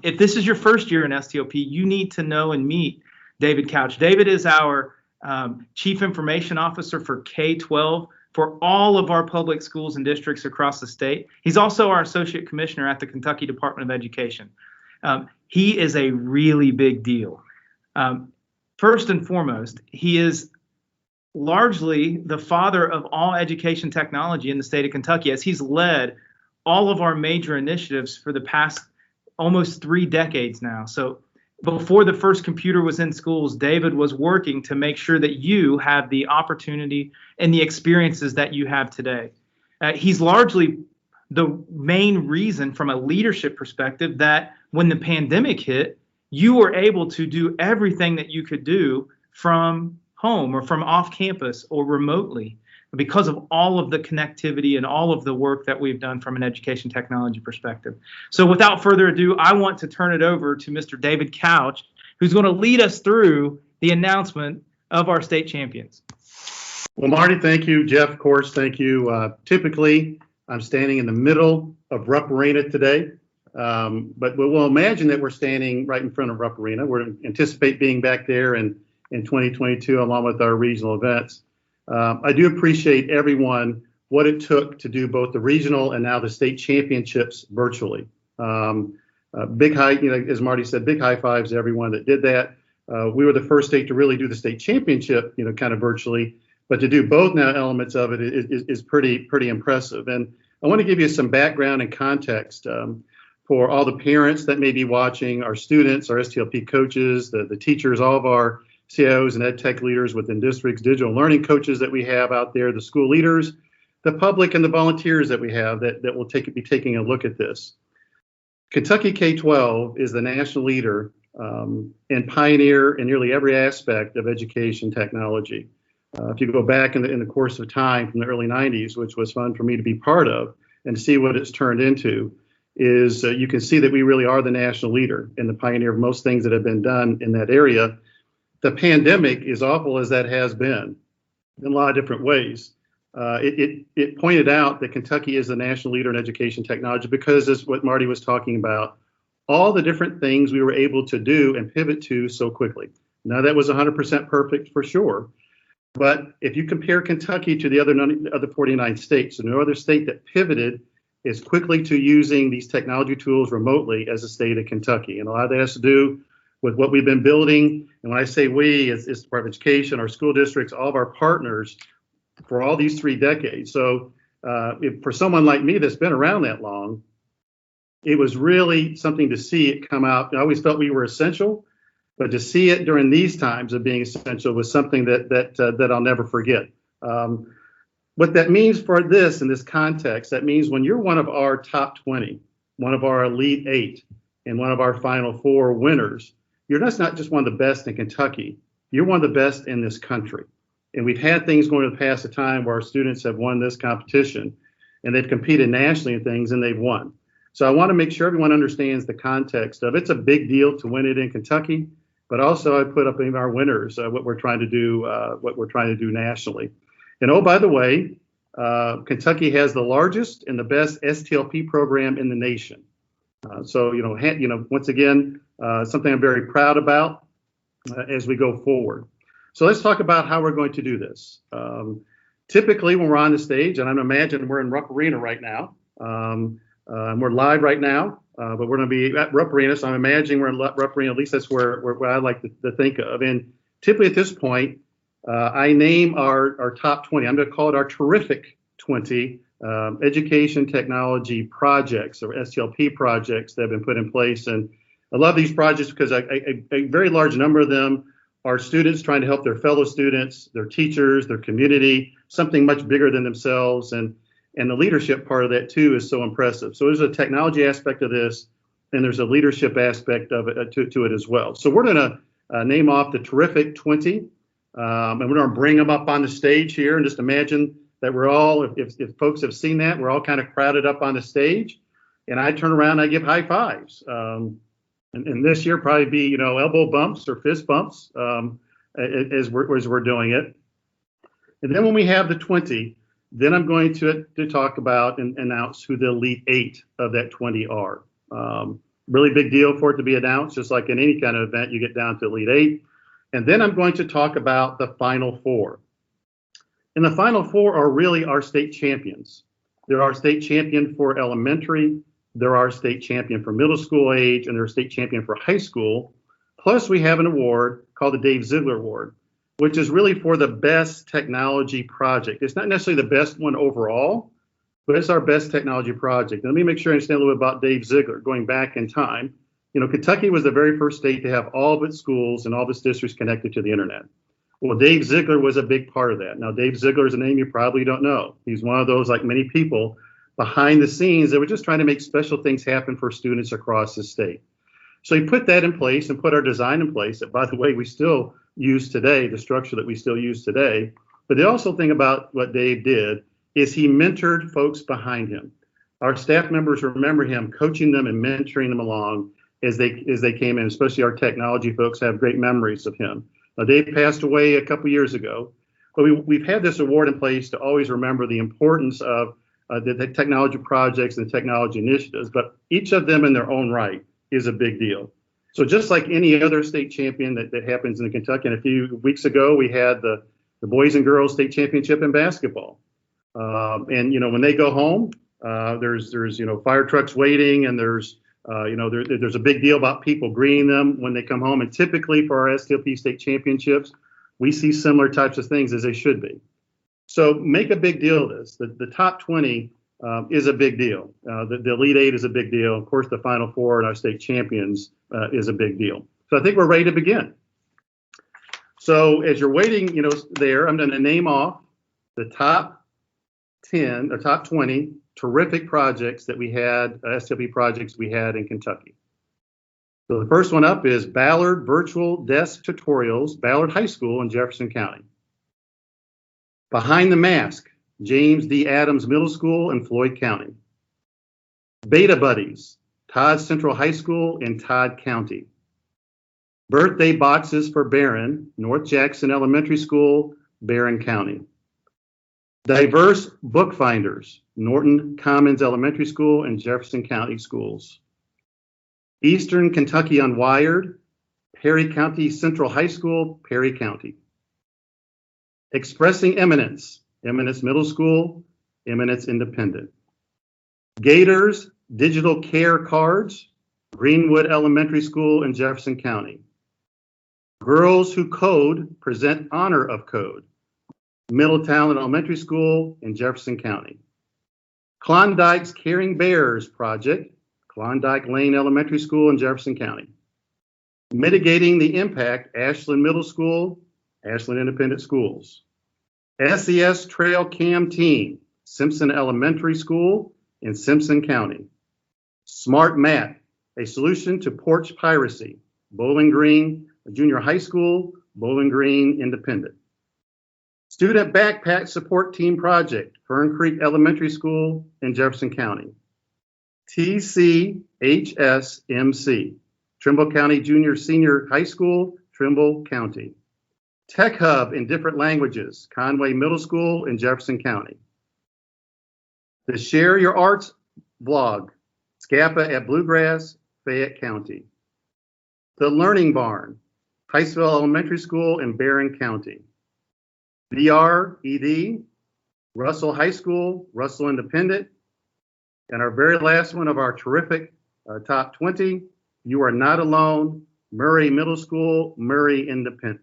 If this is your first year in STLP, you need to know and meet David Couch. David is our Chief Information Officer for K-12 for all of our public schools and districts across the state. He's also our Associate Commissioner at the Kentucky Department of Education. He is a really big deal. First and foremost, he is largely the father of all education technology in the state of Kentucky, as he's led all of our major initiatives for the past almost 3 decades now. So before the first computer was in schools, David was working to make sure that you have the opportunity and the experiences that you have today. He's largely the main reason from a leadership perspective that when the pandemic hit, you were able to do everything that you could do from home or from off campus or remotely because of all of the connectivity and all of the work that we've done from an education technology perspective. So without further ado, I want to turn it over to Mr. David Couch, who's going to lead us through the announcement of our state champions. Well, Marty, thank you. Jeff, of course, thank you. Typically, I'm standing in the middle of Rupp Arena today. But we'll imagine that we're standing right in front of Rupp Arena. We anticipate being back there in 2022 along with our regional events. I do appreciate everyone, what it took to do both the regional and now the state championships virtually. Big high, as Marty said, big high fives to everyone that did that. We were the first state to really do the state championship, kind of virtually, but to do both now elements of it is pretty impressive. And I want to give you some background and context. For all the parents that may be watching, our students, our STLP coaches, the teachers, all of our CIOs and ed tech leaders within districts, digital learning coaches that we have out there, the school leaders, the public, and the volunteers that we have that will be taking a look at this. Kentucky K-12 is the national leader and pioneer in nearly every aspect of education technology. If you go back in the course of time from the early 90s, which was fun for me to be part of and see what it's turned into, is you can see that we really are the national leader and the pioneer of most things that have been done in that area. The pandemic, as awful as that has been in a lot of different ways, it pointed out that Kentucky is the national leader in education technology because, as what Marty was talking about, all the different things we were able to do and pivot to so quickly. Now, that was 100% perfect for sure. But if you compare Kentucky to the other 49 states, so no other state that pivoted as quickly to using these technology tools remotely as the state of Kentucky. And a lot of that has to do with what we've been building. And when I say we, it's Department of Education, our school districts, all of our partners for all these 3 decades. So if for someone like me that's been around that long, it was really something to see it come out. I always felt we were essential, But to see it during these times of being essential was something that I'll never forget. What that means for this in this context, that means when you're one of our top 20, one of our elite 8, and one of our final 4 winners, you're not just one of the best in Kentucky, you're one of the best in this country. And we've had things going to the past of time where our students have won this competition and they've competed nationally in things and they've won. So I want to make sure everyone understands the context of it's a big deal to win it in Kentucky, but also I put up in our winners what we're trying to do nationally. And oh, by the way, Kentucky has the largest and the best STLP program in the nation. So once again, something I'm very proud about as we go forward. So let's talk about how we're going to do this. Typically, when we're on the stage, and I'm imagining we're in Rupp Arena right now, and we're live right now, but we're going to be at Rupp Arena, so I'm imagining we're in Rupp Arena. At least that's where I like to think of. And typically at this point, I name our top 20. I'm going to call it our terrific 20 education technology projects or STLP projects that have been put in place. And I love these projects because a very large number of them are students trying to help their fellow students, their teachers, their community, something much bigger than themselves. And the leadership part of that too is so impressive. So there's a technology aspect of this, and there's a leadership aspect of it to it as well. So we're going to name off the terrific 20, and we're going to bring them up on the stage here. And just imagine that we're all, if folks have seen that, we're all kind of crowded up on the stage. And I turn around and I give high fives. And this year probably be, elbow bumps or fist bumps as we're doing it. And then when we have the 20, then I'm going to talk about and announce who the elite 8 of that 20 are. Really big deal for it to be announced, just like in any kind of event, you get down to elite 8. And then I'm going to talk about the final 4. And the final 4 are really our state champions. They're our state champion for elementary, they're our state champion for middle school age, and they're a state champion for high school. Plus, we have an award called the Dave Ziegler Award, which is really for the best technology project. It's not necessarily the best one overall, but it's our best technology project. And let me make sure I understand a little bit about Dave Ziegler, going back in time. Kentucky was the very first state to have all of its schools and all of its districts connected to the internet. Well, Dave Ziegler was a big part of that. Now, Dave Ziegler is a name you probably don't know. He's one of those, like many people, behind the scenes that were just trying to make special things happen for students across the state. So he put that in place and put our design in place that, by the way, we still use today, the structure that we still use today. But the also thing about what Dave did is he mentored folks behind him. Our staff members remember him coaching them and mentoring them along as they came in, especially our technology folks have great memories of him. Now, Dave passed away a couple years ago, but we've had this award in place to always remember the importance of the technology projects and technology initiatives, but each of them in their own right is a big deal. So just like any other state champion that happens in Kentucky, and a few weeks ago, we had the boys and girls state championship in basketball. And when they go home, there's fire trucks waiting, and there's a big deal about people greeting them when they come home. And typically for our STLP state championships, we see similar types of things as they should be. So make a big deal of this. The top 20 is a big deal. The elite 8 is a big deal. Of course, the final 4 and our state champions is a big deal. So I think we're ready to begin. So as you're waiting, there, I'm going to name off the top 10 or top 20 terrific projects that we had, STLP projects we had in Kentucky. So the first one up is Ballard Virtual Desk Tutorials, Ballard High School in Jefferson County. Behind the Mask, James D. Adams Middle School in Floyd County. Beta Buddies, Todd Central High School in Todd County. Birthday Boxes for Barron, North Jackson Elementary School, Barron County. Diverse Bookfinders, Norton Commons Elementary School and Jefferson County Schools. Eastern Kentucky Unwired, Perry County Central High School, Perry County. Expressing Eminence, Eminence Middle School, Eminence Independent. Gators Digital Care Cards, Greenwood Elementary School in Jefferson County. Girls Who Code Present Honor of Code, Middletown Elementary School in Jefferson County. Klondike's Caring Bears Project, Klondike Lane Elementary School in Jefferson County. Mitigating the Impact, Ashland Middle School, Ashland Independent Schools. SES Trail Cam Team, Simpson Elementary School in Simpson County. Smart Mat, a solution to porch piracy, Bowling Green Junior High School, Bowling Green Independent. Student Backpack Support Team Project, Fern Creek Elementary School in Jefferson County. TCHSMC, Trimble County Junior Senior High School, Trimble County. Tech Hub in Different Languages, Conway Middle School in Jefferson County. The Share Your Arts blog, Scapa at Bluegrass, Fayette County. The Learning Barn, Heistville Elementary School in Barron County. VRED, Russell High School, Russell Independent. And our very last one of our terrific top 20, You Are Not Alone, Murray Middle School, Murray Independent.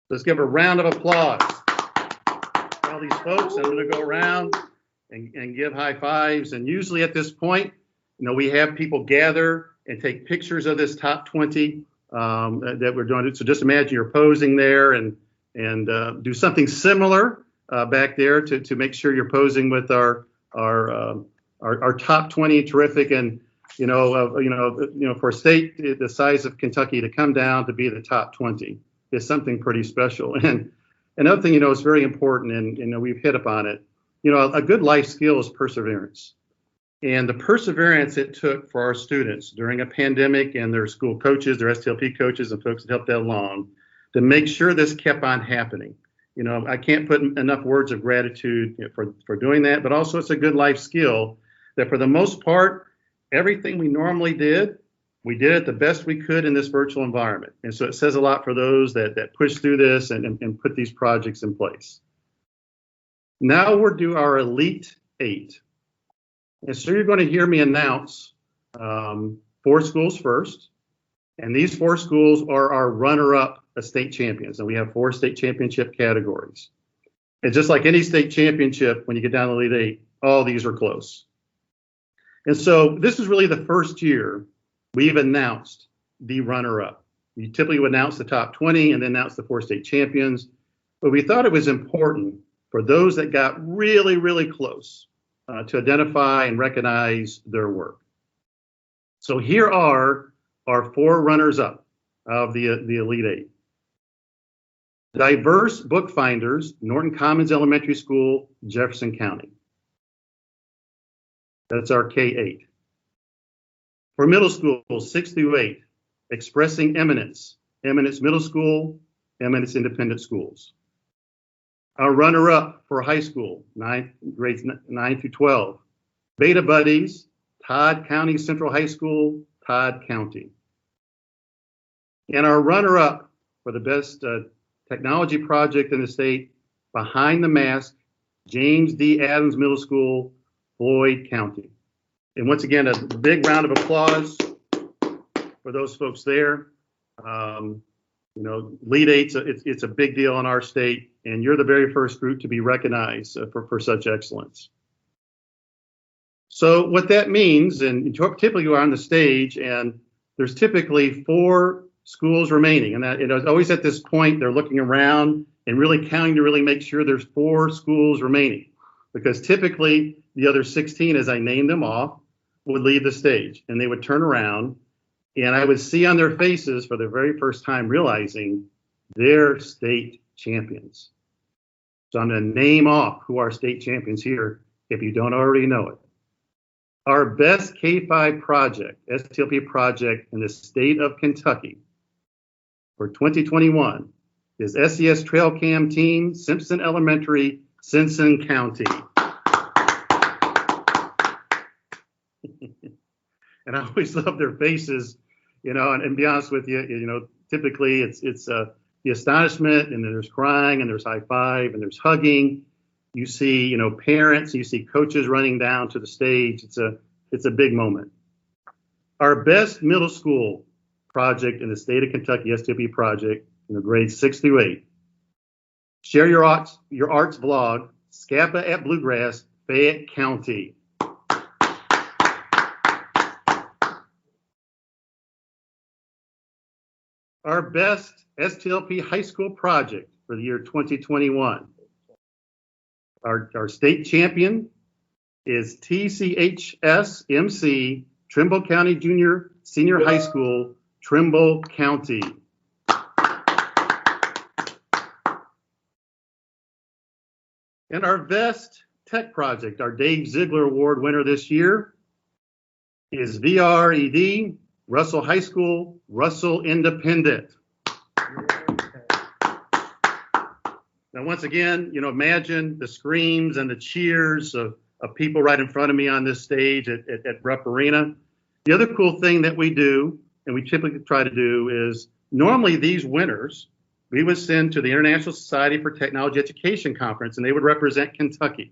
Let's give a round of applause to all these folks. I'm going to go around and give high fives. And usually at this point, we have people gather and take pictures of this top 20 that we're doing. So just imagine you're posing there and do something similar back there to make sure you're posing with our top 20 terrific. And for a state the size of Kentucky to come down to be the top 20 is something pretty special. And another thing is very important, and we've hit upon it. A good life skill is perseverance. And the perseverance it took for our students during a pandemic and their school coaches, their STLP coaches and folks that helped that along to make sure this kept on happening. I can't put enough words of gratitude for doing that, but also it's a good life skill that for the most part, everything we normally did, we did it the best we could in this virtual environment. And so it says a lot for those that push through this and put these projects in place. Now we're due our Elite 8. And so you're going to hear me announce 4 schools first. And these 4 schools are our runner-up state champions. And we have 4 state championship categories. And just like any state championship, when you get down to Elite 8, all these are close. And so this is really the first year we've announced the runner-up. We typically would announce the top 20 and then announce the 4 state champions. But we thought it was important for those that got really, really close to identify and recognize their work. So here are our 4 runners-up of the Elite 8. Diverse Bookfinders, Norton Commons Elementary School, Jefferson County. That's our K-8. For middle school, 6 through 8, Expressing Eminence, Eminence Middle School, Eminence Independent Schools. Our runner-up for high school, grades 9 through 12, Beta Buddies, Todd County Central High School, Todd County. And our runner-up for the best technology project in the state, Behind the Mask, James D. Adams Middle School, Floyd County. And once again, a big round of applause for those folks there. Elite 8, it's a big deal in our state, and you're the very first group to be recognized for such excellence. So what that means, and typically you're on the stage, and there's typically 4 schools remaining, and that always at this point they're looking around and really counting to really make sure there's 4 schools remaining, because typically the other 16, as I named them off, would leave the stage and they would turn around. And I would see on their faces for the very first time realizing they're state champions. So I'm going to name off who our state champions here if you don't already know it. Our best K-5 project, STLP project in the state of Kentucky for 2021 is SES Trail Cam Team, Simpson Elementary, Simpson County. And I always love their faces. And be honest with you, typically it's the astonishment, and then there's crying, and there's high five, and there's hugging. You see, parents, you see coaches running down to the stage. It's a big moment. Our best middle school project in the state of Kentucky, STLP project, grades 6 through 8. Share Your Arts blog, Scapa at Bluegrass, Fayette County. our best STLP high school project for the year 2021. Our state champion is TCHS-MC, Trimble County Junior Senior High School, Trimble County. And our best tech project, our Dave Ziegler Award winner this year, is VRED, Russell High School, Russell Independent. Now, once again, imagine the screams and the cheers of people right in front of me on this stage at Rupp Arena. The other cool thing that we do, and we typically try to do, is normally these winners, we would send to the International Society for Technology Education Conference, and they would represent Kentucky,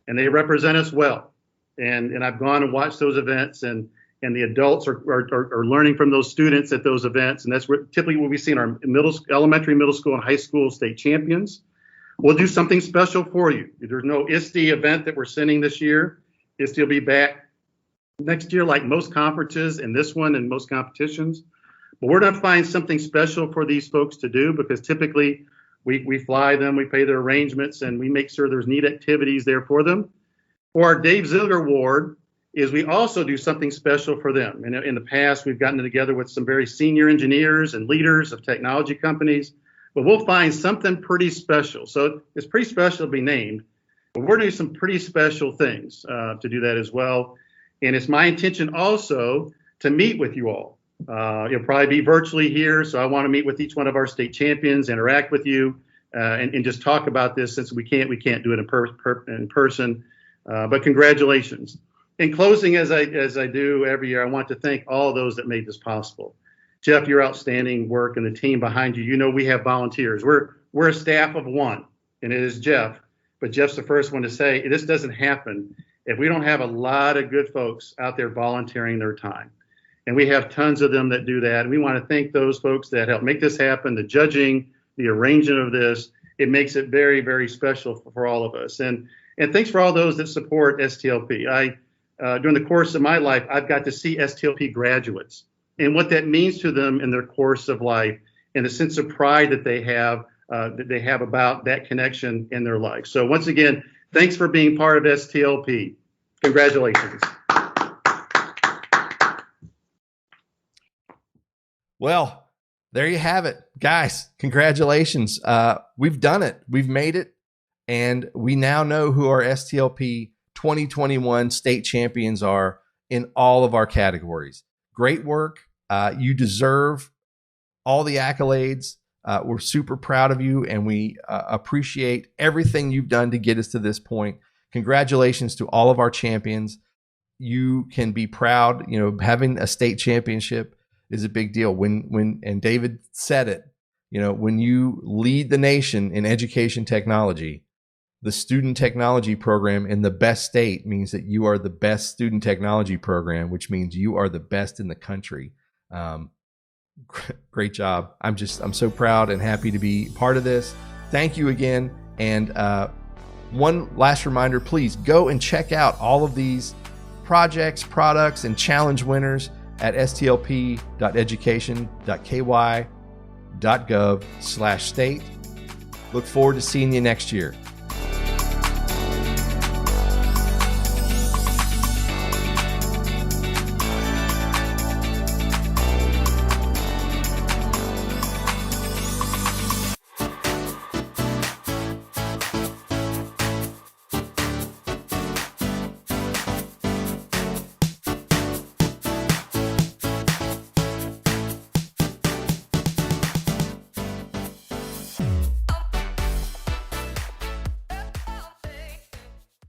and they represent us well. And I've gone and watched those events, and the adults are learning from those students at those events, and that's typically what we see in our elementary, middle school, and high school state champions. We'll do something special for you. There's no ISTE event that we're sending this year. ISTE will be back next year like most conferences and this one and most competitions. But we're going to find something special for these folks to do, because typically we fly them, we pay their arrangements, and we make sure there's neat activities there for them. For our Dave Ziegler Award is we also do something special for them. And in the past, we've gotten together with some very senior engineers and leaders of technology companies, but we'll find something pretty special. So it's pretty special to be named, but we're doing some pretty special things to do that as well. And it's my intention also to meet with you all. You'll probably be virtually here, so I want to meet with each one of our state champions, interact with you, and just talk about this, since we can't do it in person. But congratulations. In closing, as I do every year, I want to thank all those that made this possible. Jeff, your outstanding work and the team behind you. We have volunteers. We're a staff of one, and it is Jeff. But Jeff's the first one to say this doesn't happen if we don't have a lot of good folks out there volunteering their time. And we have tons of them that do that. And we want to thank those folks that help make this happen, the judging, the arrangement of this. It makes it very, very special for all of us. And thanks for all those that support STLP. During the course of my life, I've got to see STLP graduates and what that means to them in their course of life, and the sense of pride that they have about that connection in their life. So once again, thanks for being part of STLP. Congratulations. Well, there you have it, guys. Congratulations. We've done it. We've made it. And we now know who our STLP 2021 state champions are in all of our categories. Great work. You deserve all the accolades. We're super proud of you, and we appreciate everything you've done to get us to this point. Congratulations to all of our champions. You can be proud. Having a state championship is a big deal. And David said it, when you lead the nation in education technology, the student technology program in the best state means that you are the best student technology program, which means you are the best in the country. Great job. I'm so proud and happy to be part of this. Thank you again. And one last reminder, please go and check out all of these projects, products, and challenge winners at stlp.education.ky.gov/state. Look forward to seeing you next year.